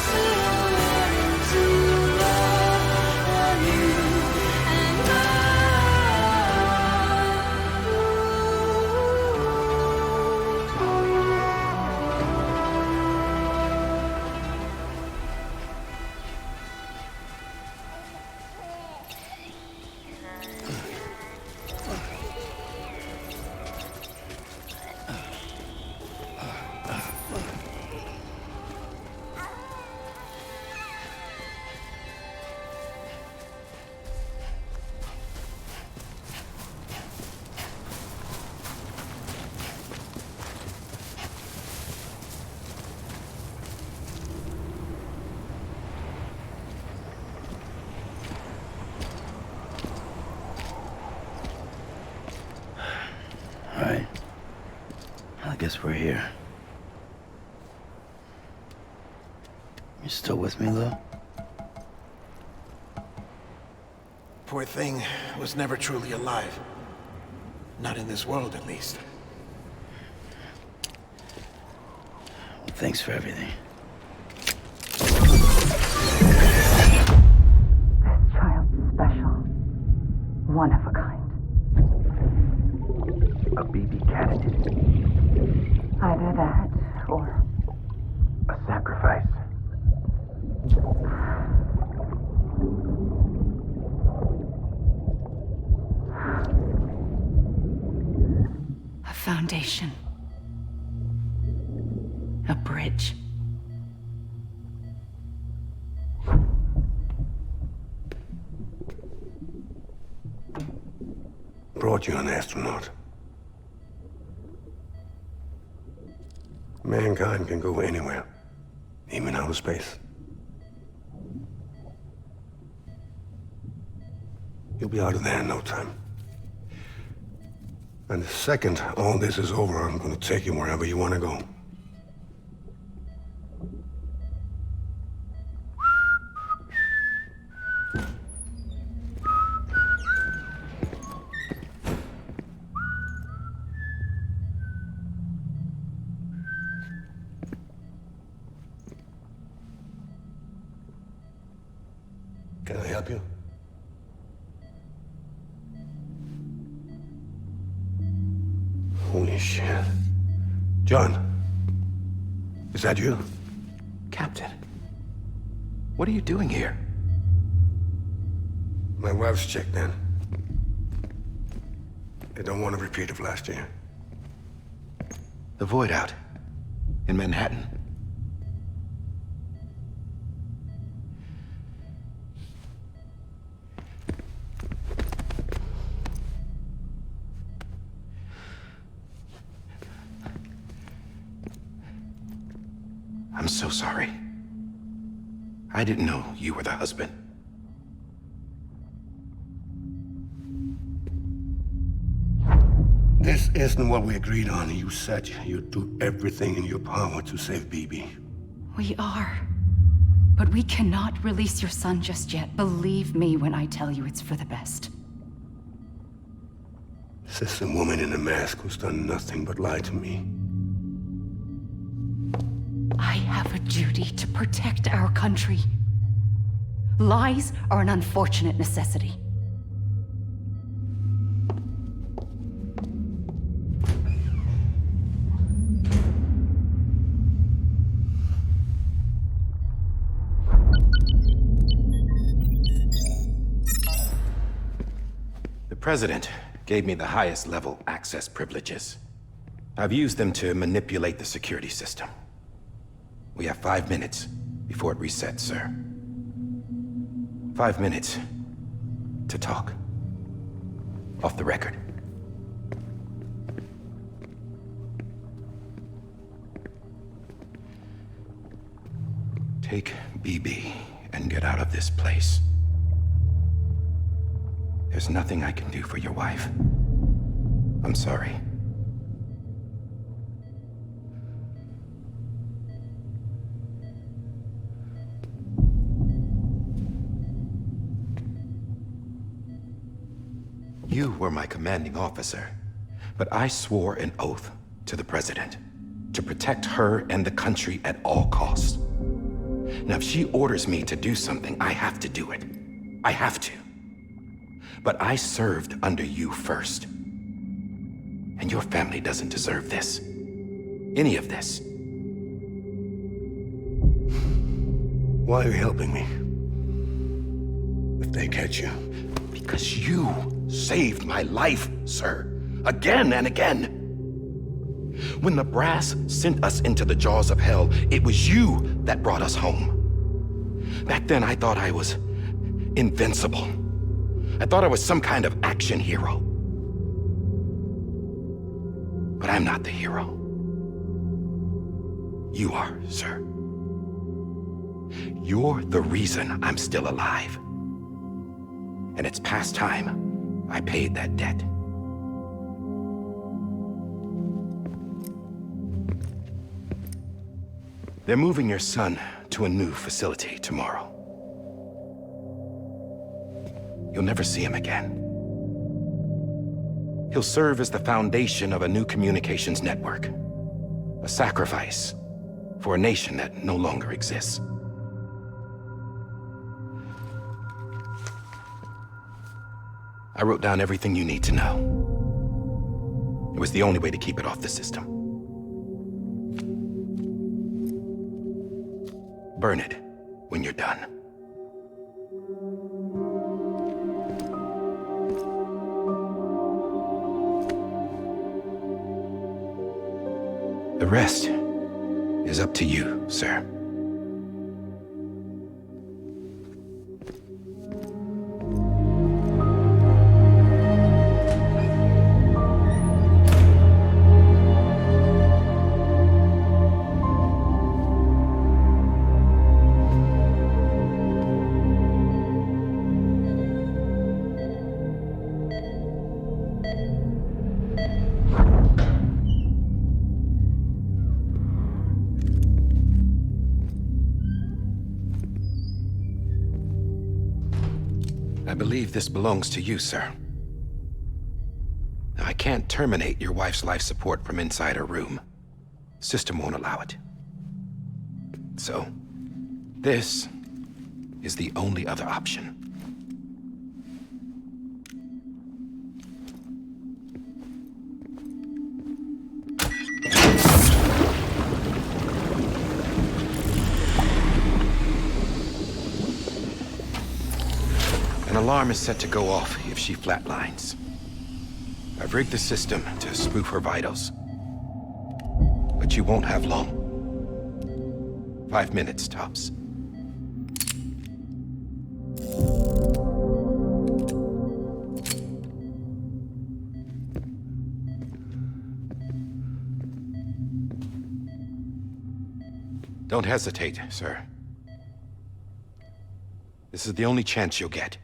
still learning to love you. And All right. I guess we're here. You still with me, Lou? Poor thing was never truly alive. Not in this world, at least. Well, thanks for everything. Child's special. One of a kind. a BB candidate. Either that, or A sacrifice. a foundation. A bridge. Brought you an astronaut. Mankind can go anywhere, even outer space. You'll be out of there in no time. And the second all this is over, I'm gonna take you wherever you wanna go. Can I help you? Holy shit. John, is that you? Captain, what are you doing here? My wife's checked in. They don't want a repeat of last year. The void out in Manhattan. I'm so sorry. I didn't know you were the husband. This isn't what we agreed on. You said you'd do everything in your power to save BB. We are. But we cannot release your son just yet. Believe me when I tell you it's for the best. This is a woman in a mask who's done nothing but lie to me. I have a duty to protect our country. Lies are an unfortunate necessity. The President gave me the highest level access privileges. I've used them to manipulate the security system. We have 5 minutes before it resets, sir. 5 minutes to talk. Off the record. Take BB and get out of this place. There's nothing I can do for your wife. I'm sorry. You were my commanding officer, but I swore an oath to the President to protect her and the country at all costs. Now, if she orders me to do something, I have to do it. I have to. But I served under you first. And your family doesn't deserve this. Any of this. Why are you helping me? If they catch you. Because you saved my life, sir. Again and again. When the brass sent us into the jaws of hell, it was you that brought us home. Back then, I thought I was invincible. I thought I was some kind of action hero. But I'm not the hero. You are, sir. You're the reason I'm still alive. And it's past time I paid that debt. They're moving your son to a new facility tomorrow. You'll never see him again. He'll serve as the foundation of a new communications network. A sacrifice for a nation that no longer exists. I wrote down everything you need to know. was the only way to keep it off the system. Burn it when you're done. The rest is up to you, sir. I believe this belongs to you, sir. I can't terminate your wife's life support from inside her room. System won't allow it. So, this is the only other option. An alarm is set to go off if she flatlines. I've rigged the system to spoof her vitals. But you won't have long. 5 minutes, tops. Don't hesitate, sir. This is the only chance you'll get.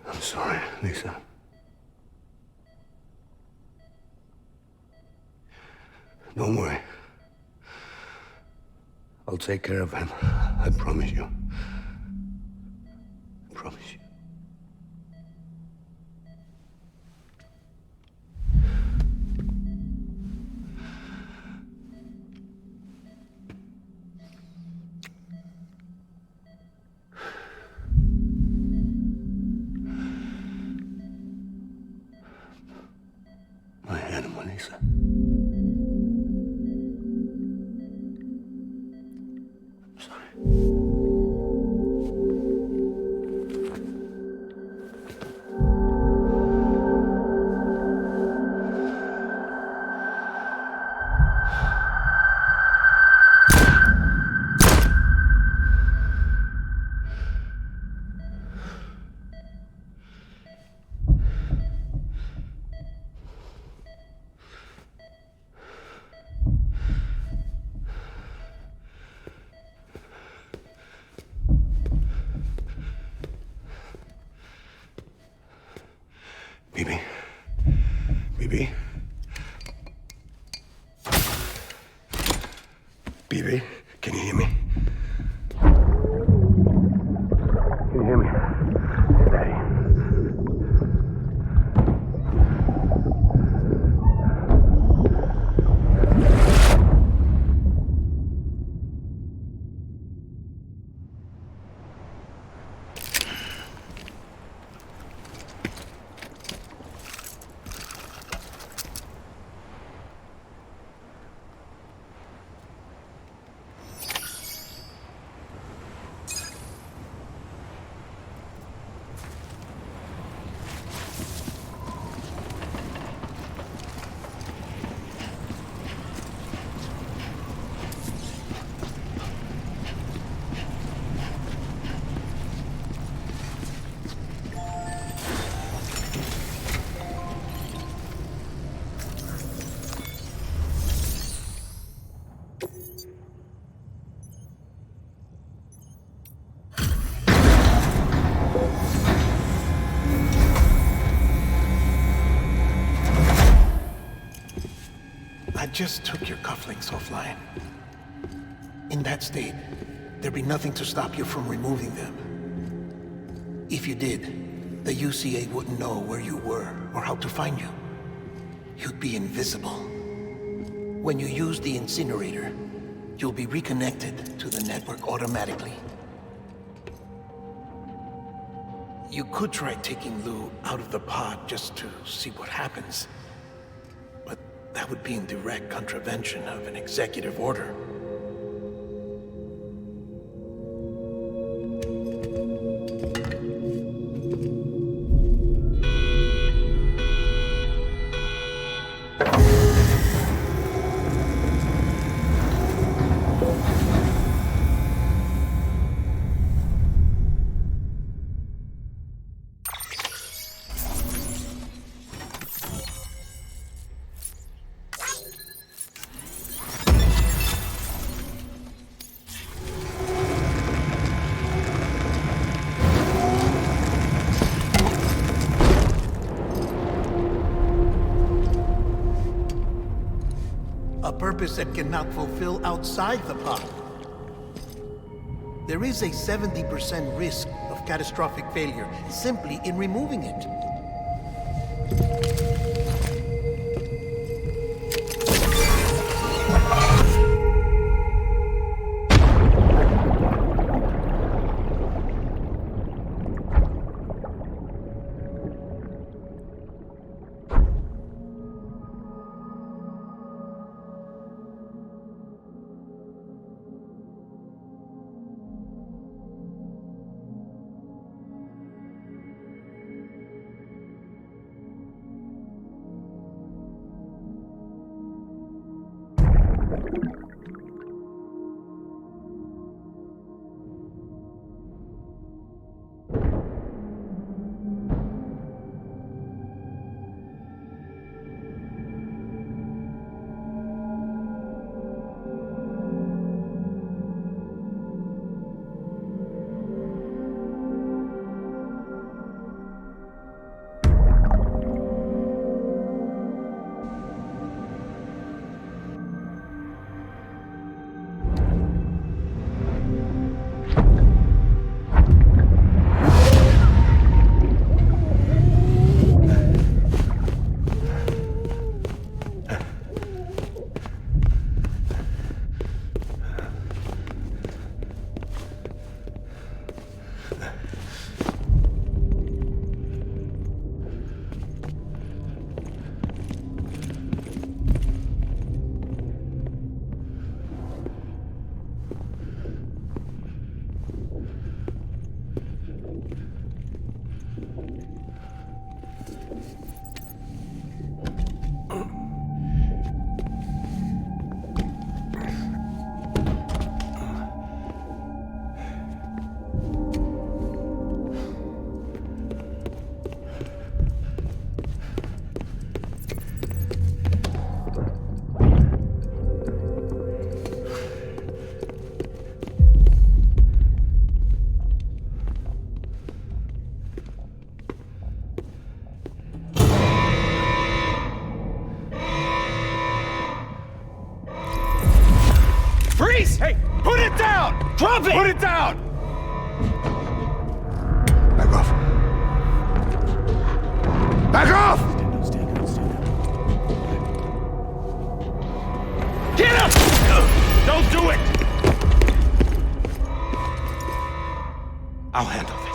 I'm sorry, Lisa. Don't worry. I'll take care of him. I promise you. I promise you. My animal, Lisa. I'm sorry. just took your cufflinks offline. In that state, there'd be nothing to stop you from removing them. If you did, the UCA wouldn't know where you were or how to find you. You'd be invisible. When you use the incinerator, you'll be reconnected to the network automatically. You could try taking Lou out of the pod just to see what happens. But that would be in direct contravention of an executive order. A purpose that cannot fulfill outside the pod. There is a 70% risk of catastrophic failure simply in removing it. Hey, put it down! Drop it! Put it down! Back off. Back off! Get up! Don't do it! I'll handle this.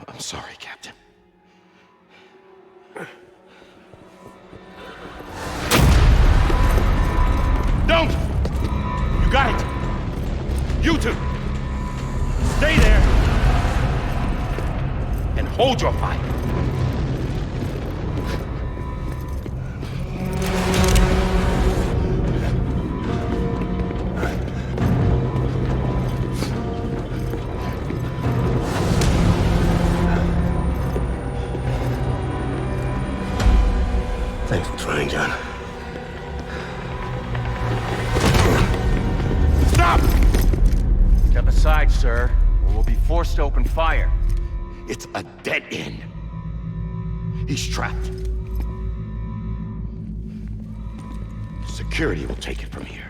I'm sorry, Captain. Don't! You got it! You two! Stay there! And hold your fire. Thanks for trying, John. Stop! Step aside, sir, or we'll be forced to open fire. It's a dead end. He's trapped. Security will take it from here.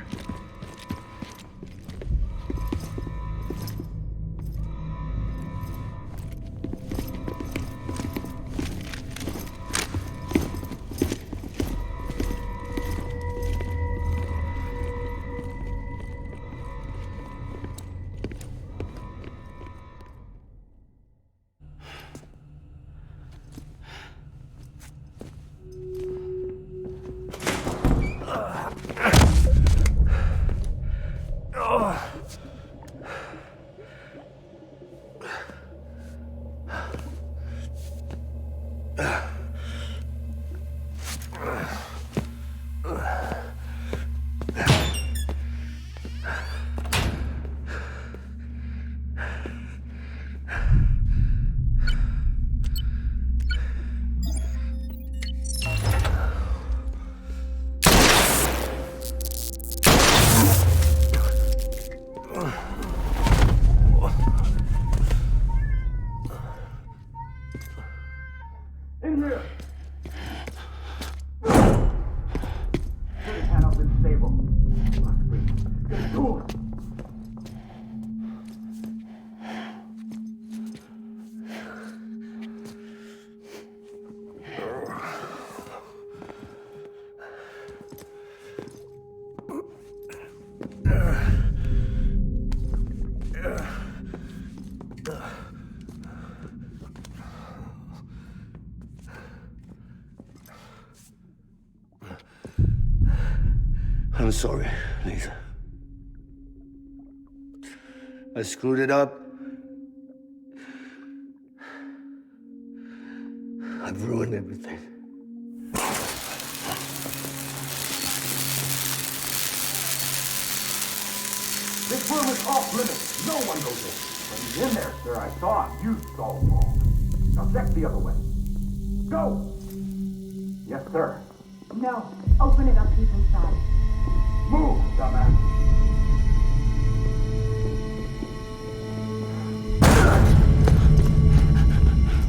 I'm sorry, Lisa. I screwed it up. I've ruined everything. This room is off limits. No one goes in. But he's in there, sir. I saw him. You saw him all. Now check the other way. Go! Yes, sir. No. Open it up. He's inside. Move, dumbass.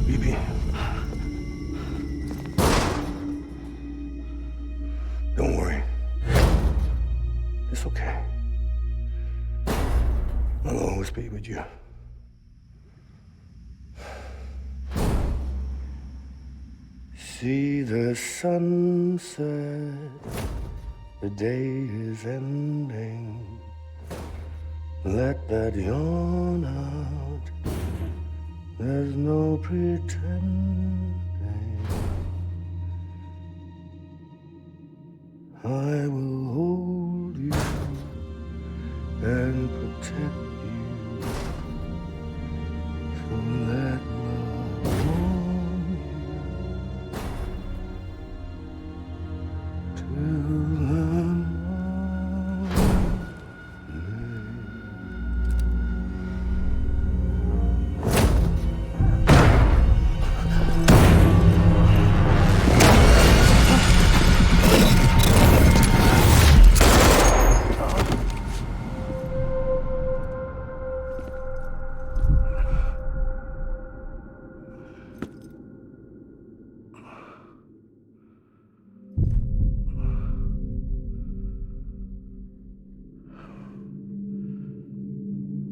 Bibi. Don't worry. It's okay. I'll always be with you. See the sunset, the day is ending. Let that yawn out, there's no pretending. I will hold you and protect you. So let love warm you till the morning.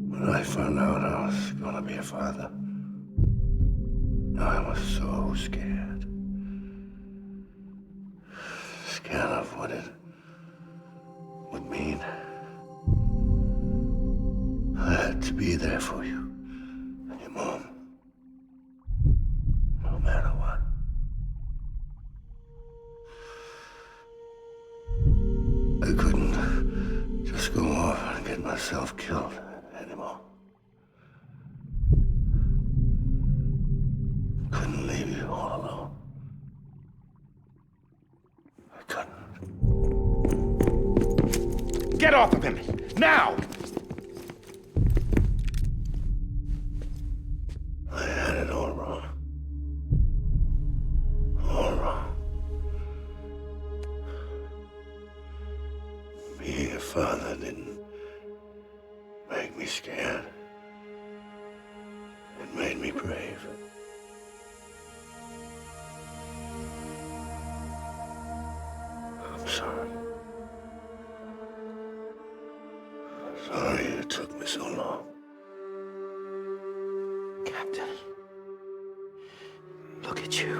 When I found out I was gonna be a father, I was so scared. Scared of what it would mean. I had to be there for you and your mom, no matter what. I couldn't just go off and get myself killed anymore. couldn't. Get off of him! Now! I had it all wrong. All wrong. Being a father didn't make me scared. It made me brave. I'm sorry. Sorry it took me so long. Captain, look at you.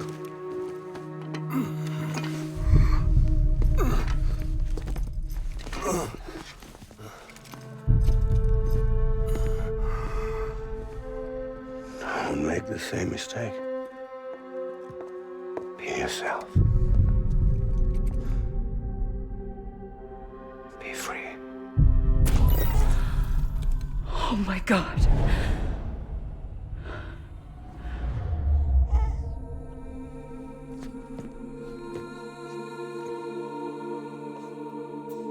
Don't make the same mistake. Be yourself. Be free. Oh my God.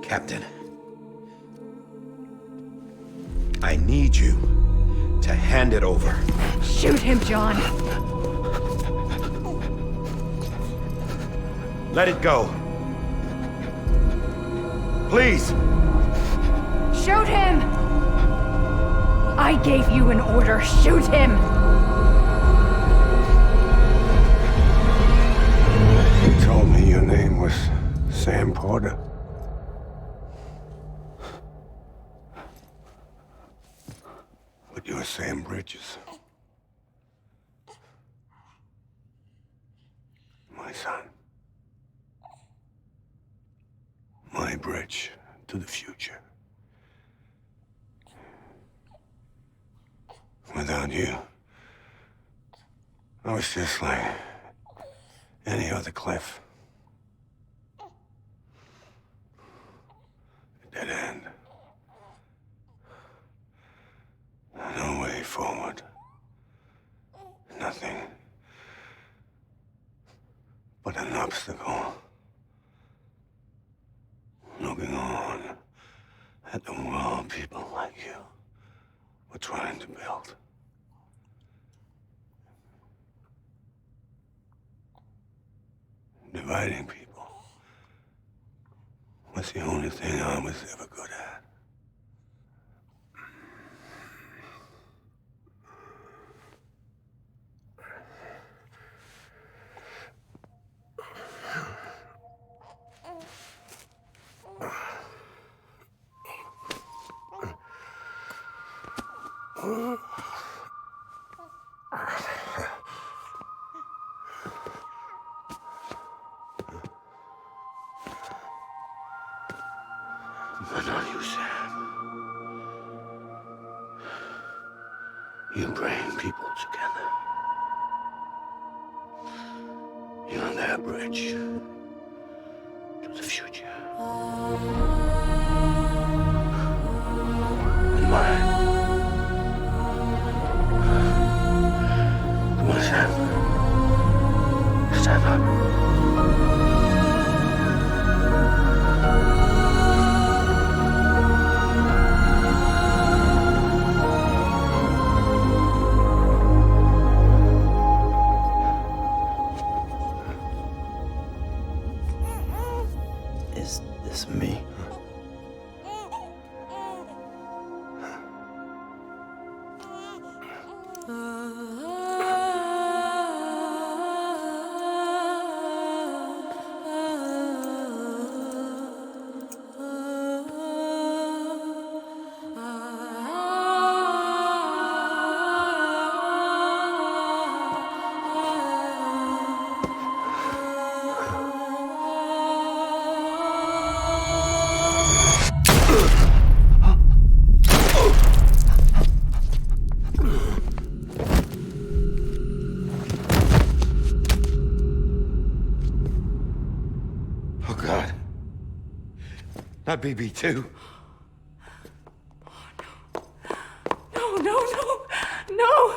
Captain, I need you to hand it over. Shoot him, John. Let it go. Please. Shoot him! I gave you an order. Shoot him! You told me your name was Sam Porter. But you're Sam Bridges. My son. My bridge to the future. Without you, I was just like any other Cliff. A dead end. No way forward. Nothing but an obstacle. Looking on at the world people like you were trying to build. Dividing people was the only thing I was ever good at. But not you, Sam. You bring people together. You're their bridge to the future. And mine. Come on, Sam. Stand up. Is this me? Oh, God. Not BB2. No, no, no, no!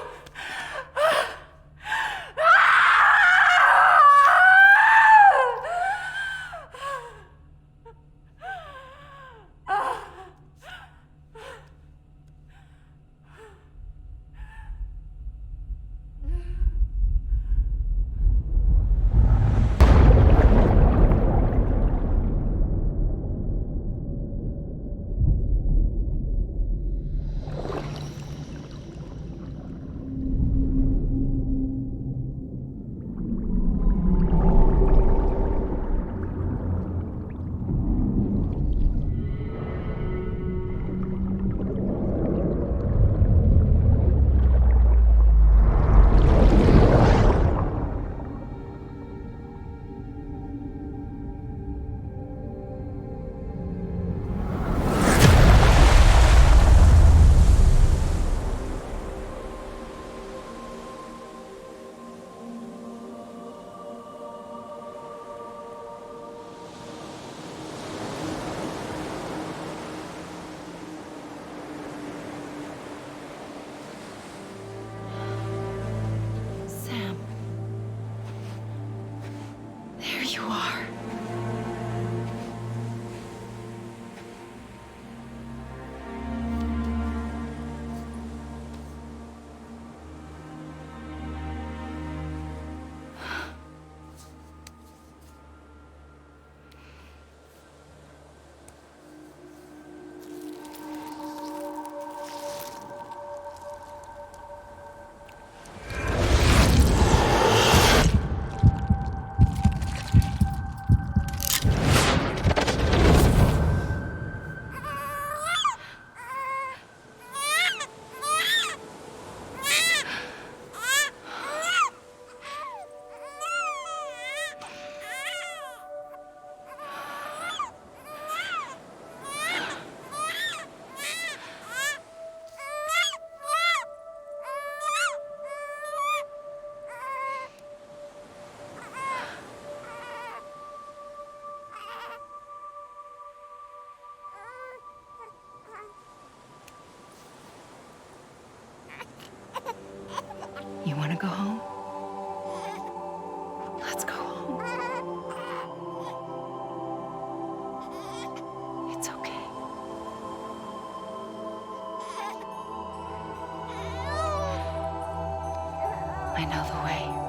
are. You want to go home? Let's go home. It's okay. I know the way.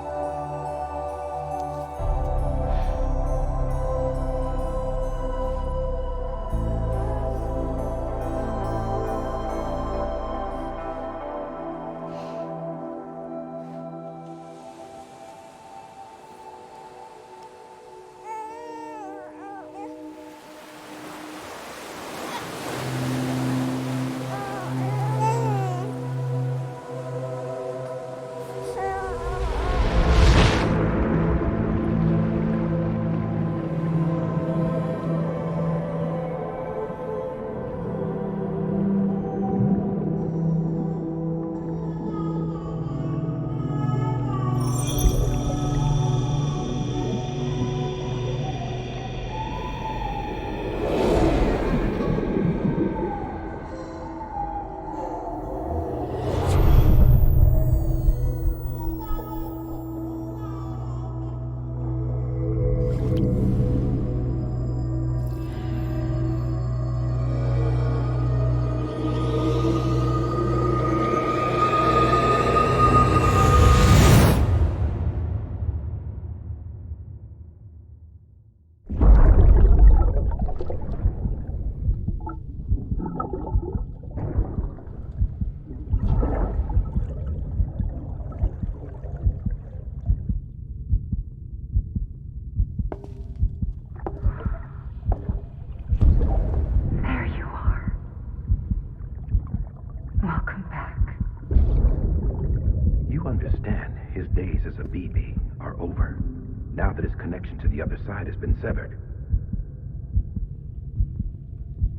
connection to the other side has been severed.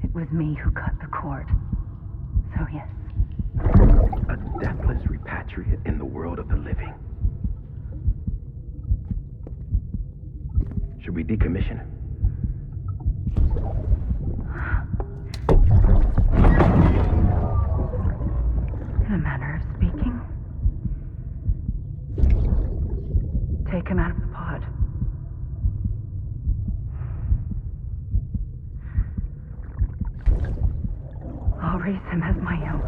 It was me who cut the cord. So yes. A deathless repatriate in the world of the living. Should we decommission? In a manner of speaking. Take him out of the pod. I'll raise him as my own.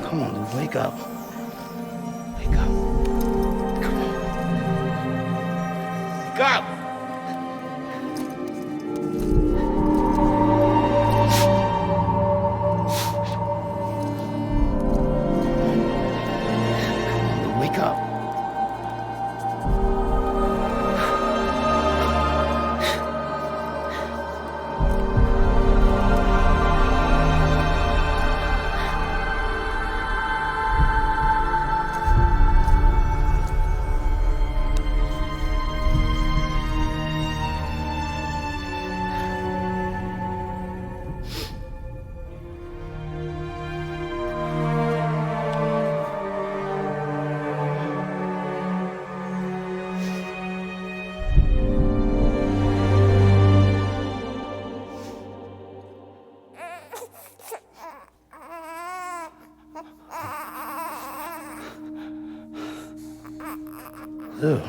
Come on, dude, wake up. Wake up. Come on. Wake up! Ew.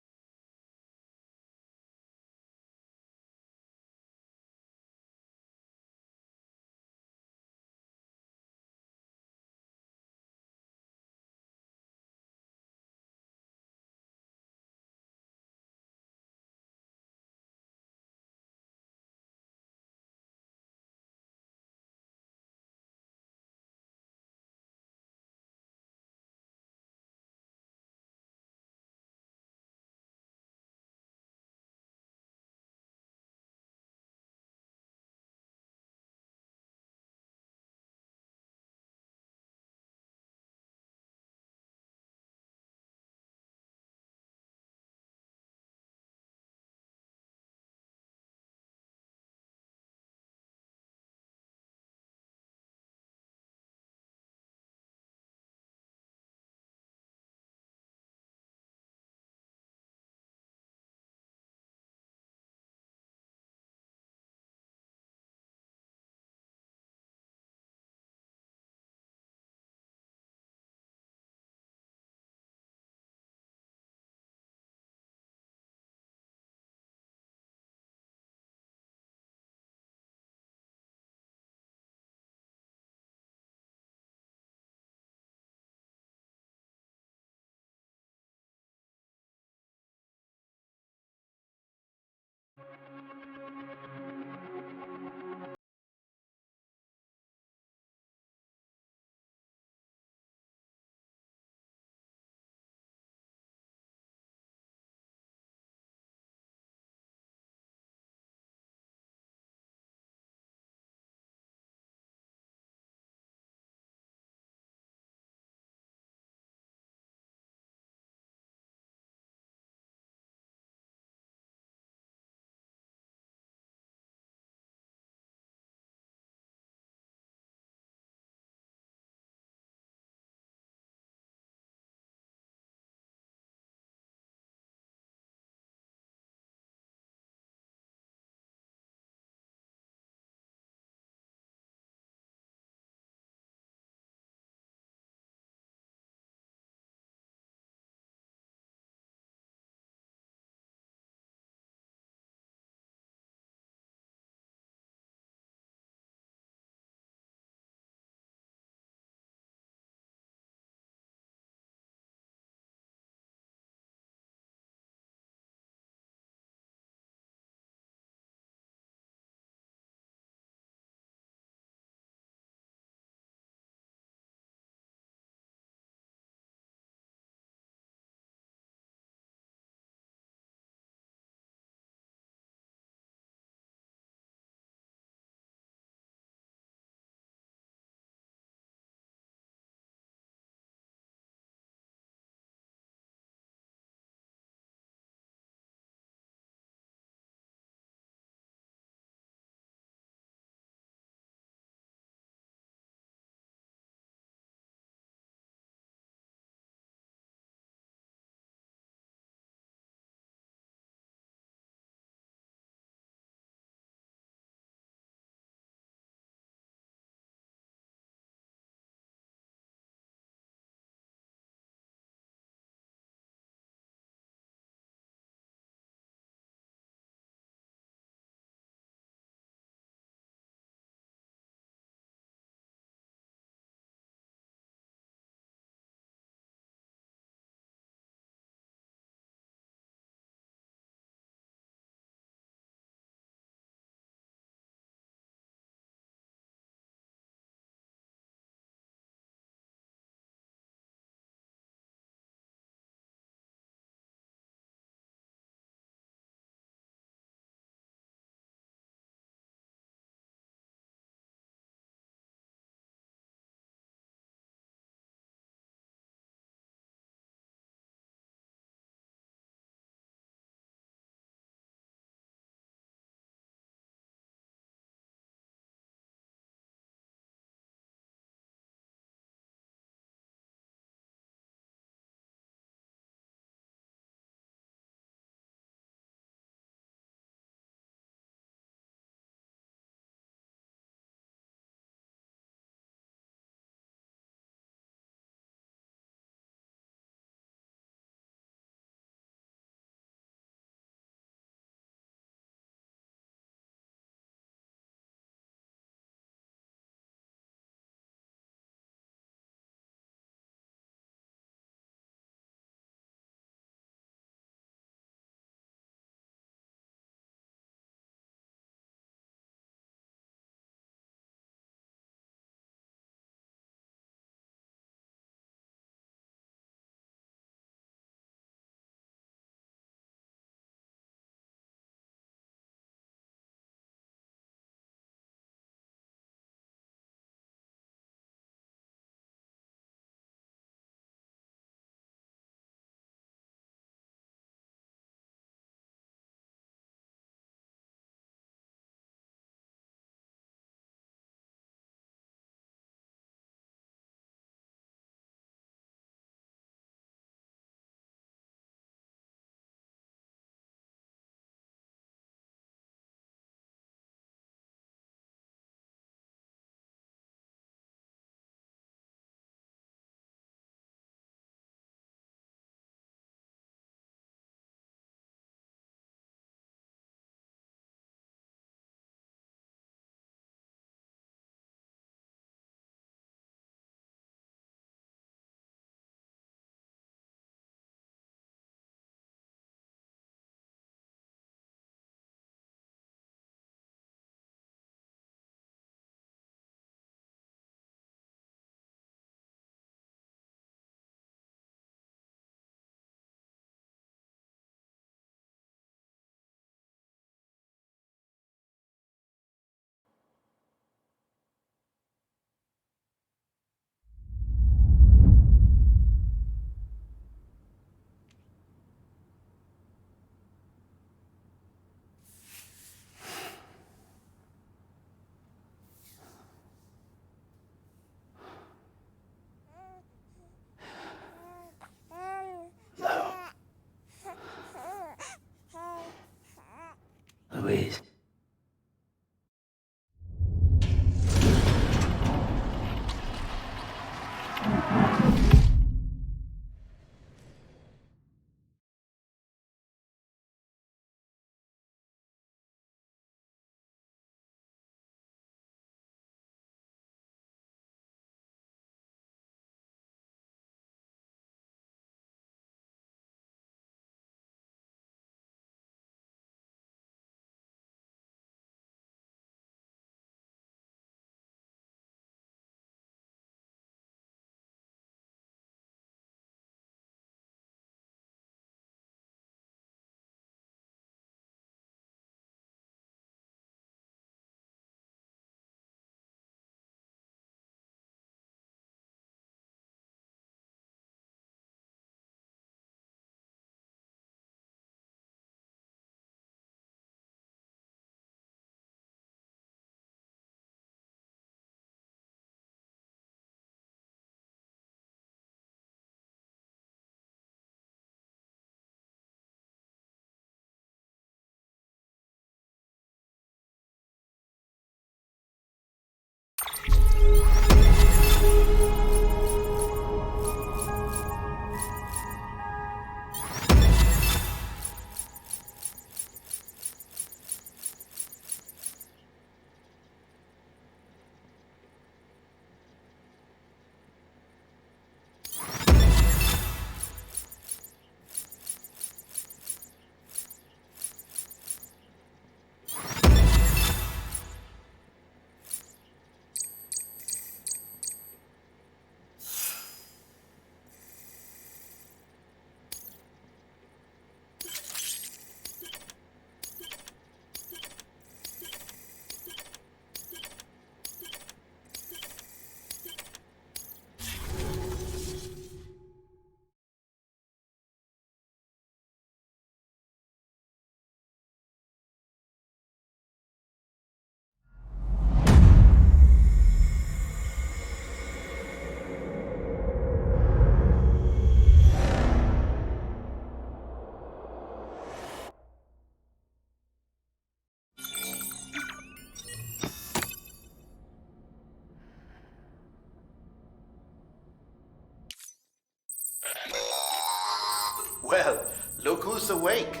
Well, look who's awake.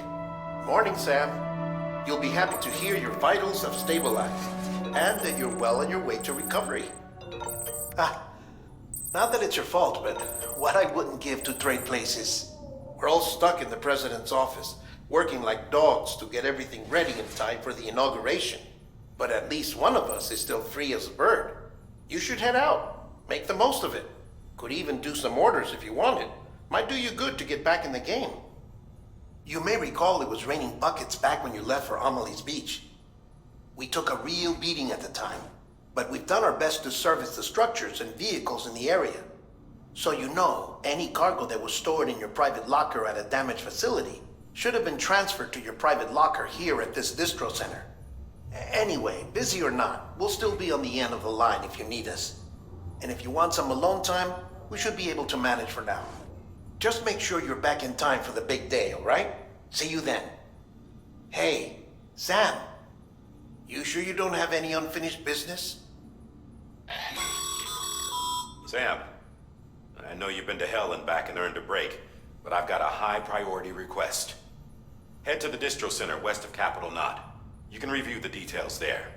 Morning, Sam. You'll be happy to hear your vitals have stabilized, and that you're well on your way to recovery. Not that it's your fault, but what I wouldn't give to trade places. We're all stuck in the president's office, working like dogs to get everything ready in time for the inauguration. But at least one of us is still free as a bird. You should head out. Make the most of it. Could even do some orders if you wanted. Might do you good to get back in the game. You may recall it was raining buckets back when you left for Amelie's Beach. We took a real beating at the time, but we've done our best to service the structures and vehicles in the area. So you know, any cargo that was stored in your private locker at a damaged facility should have been transferred to your private locker here at this distro center. Anyway, busy or not, we'll still be on the end of the line if you need us. And if you want some alone time, we should be able to manage for now. Just make sure you're back in time for the big day, all right? See you then. Hey, Sam, you sure you don't have any unfinished business? Sam, I know you've been to hell and back and earned a break, but I've got a high priority request. Head to the distro center west of Capitol Knot. You can review the details there.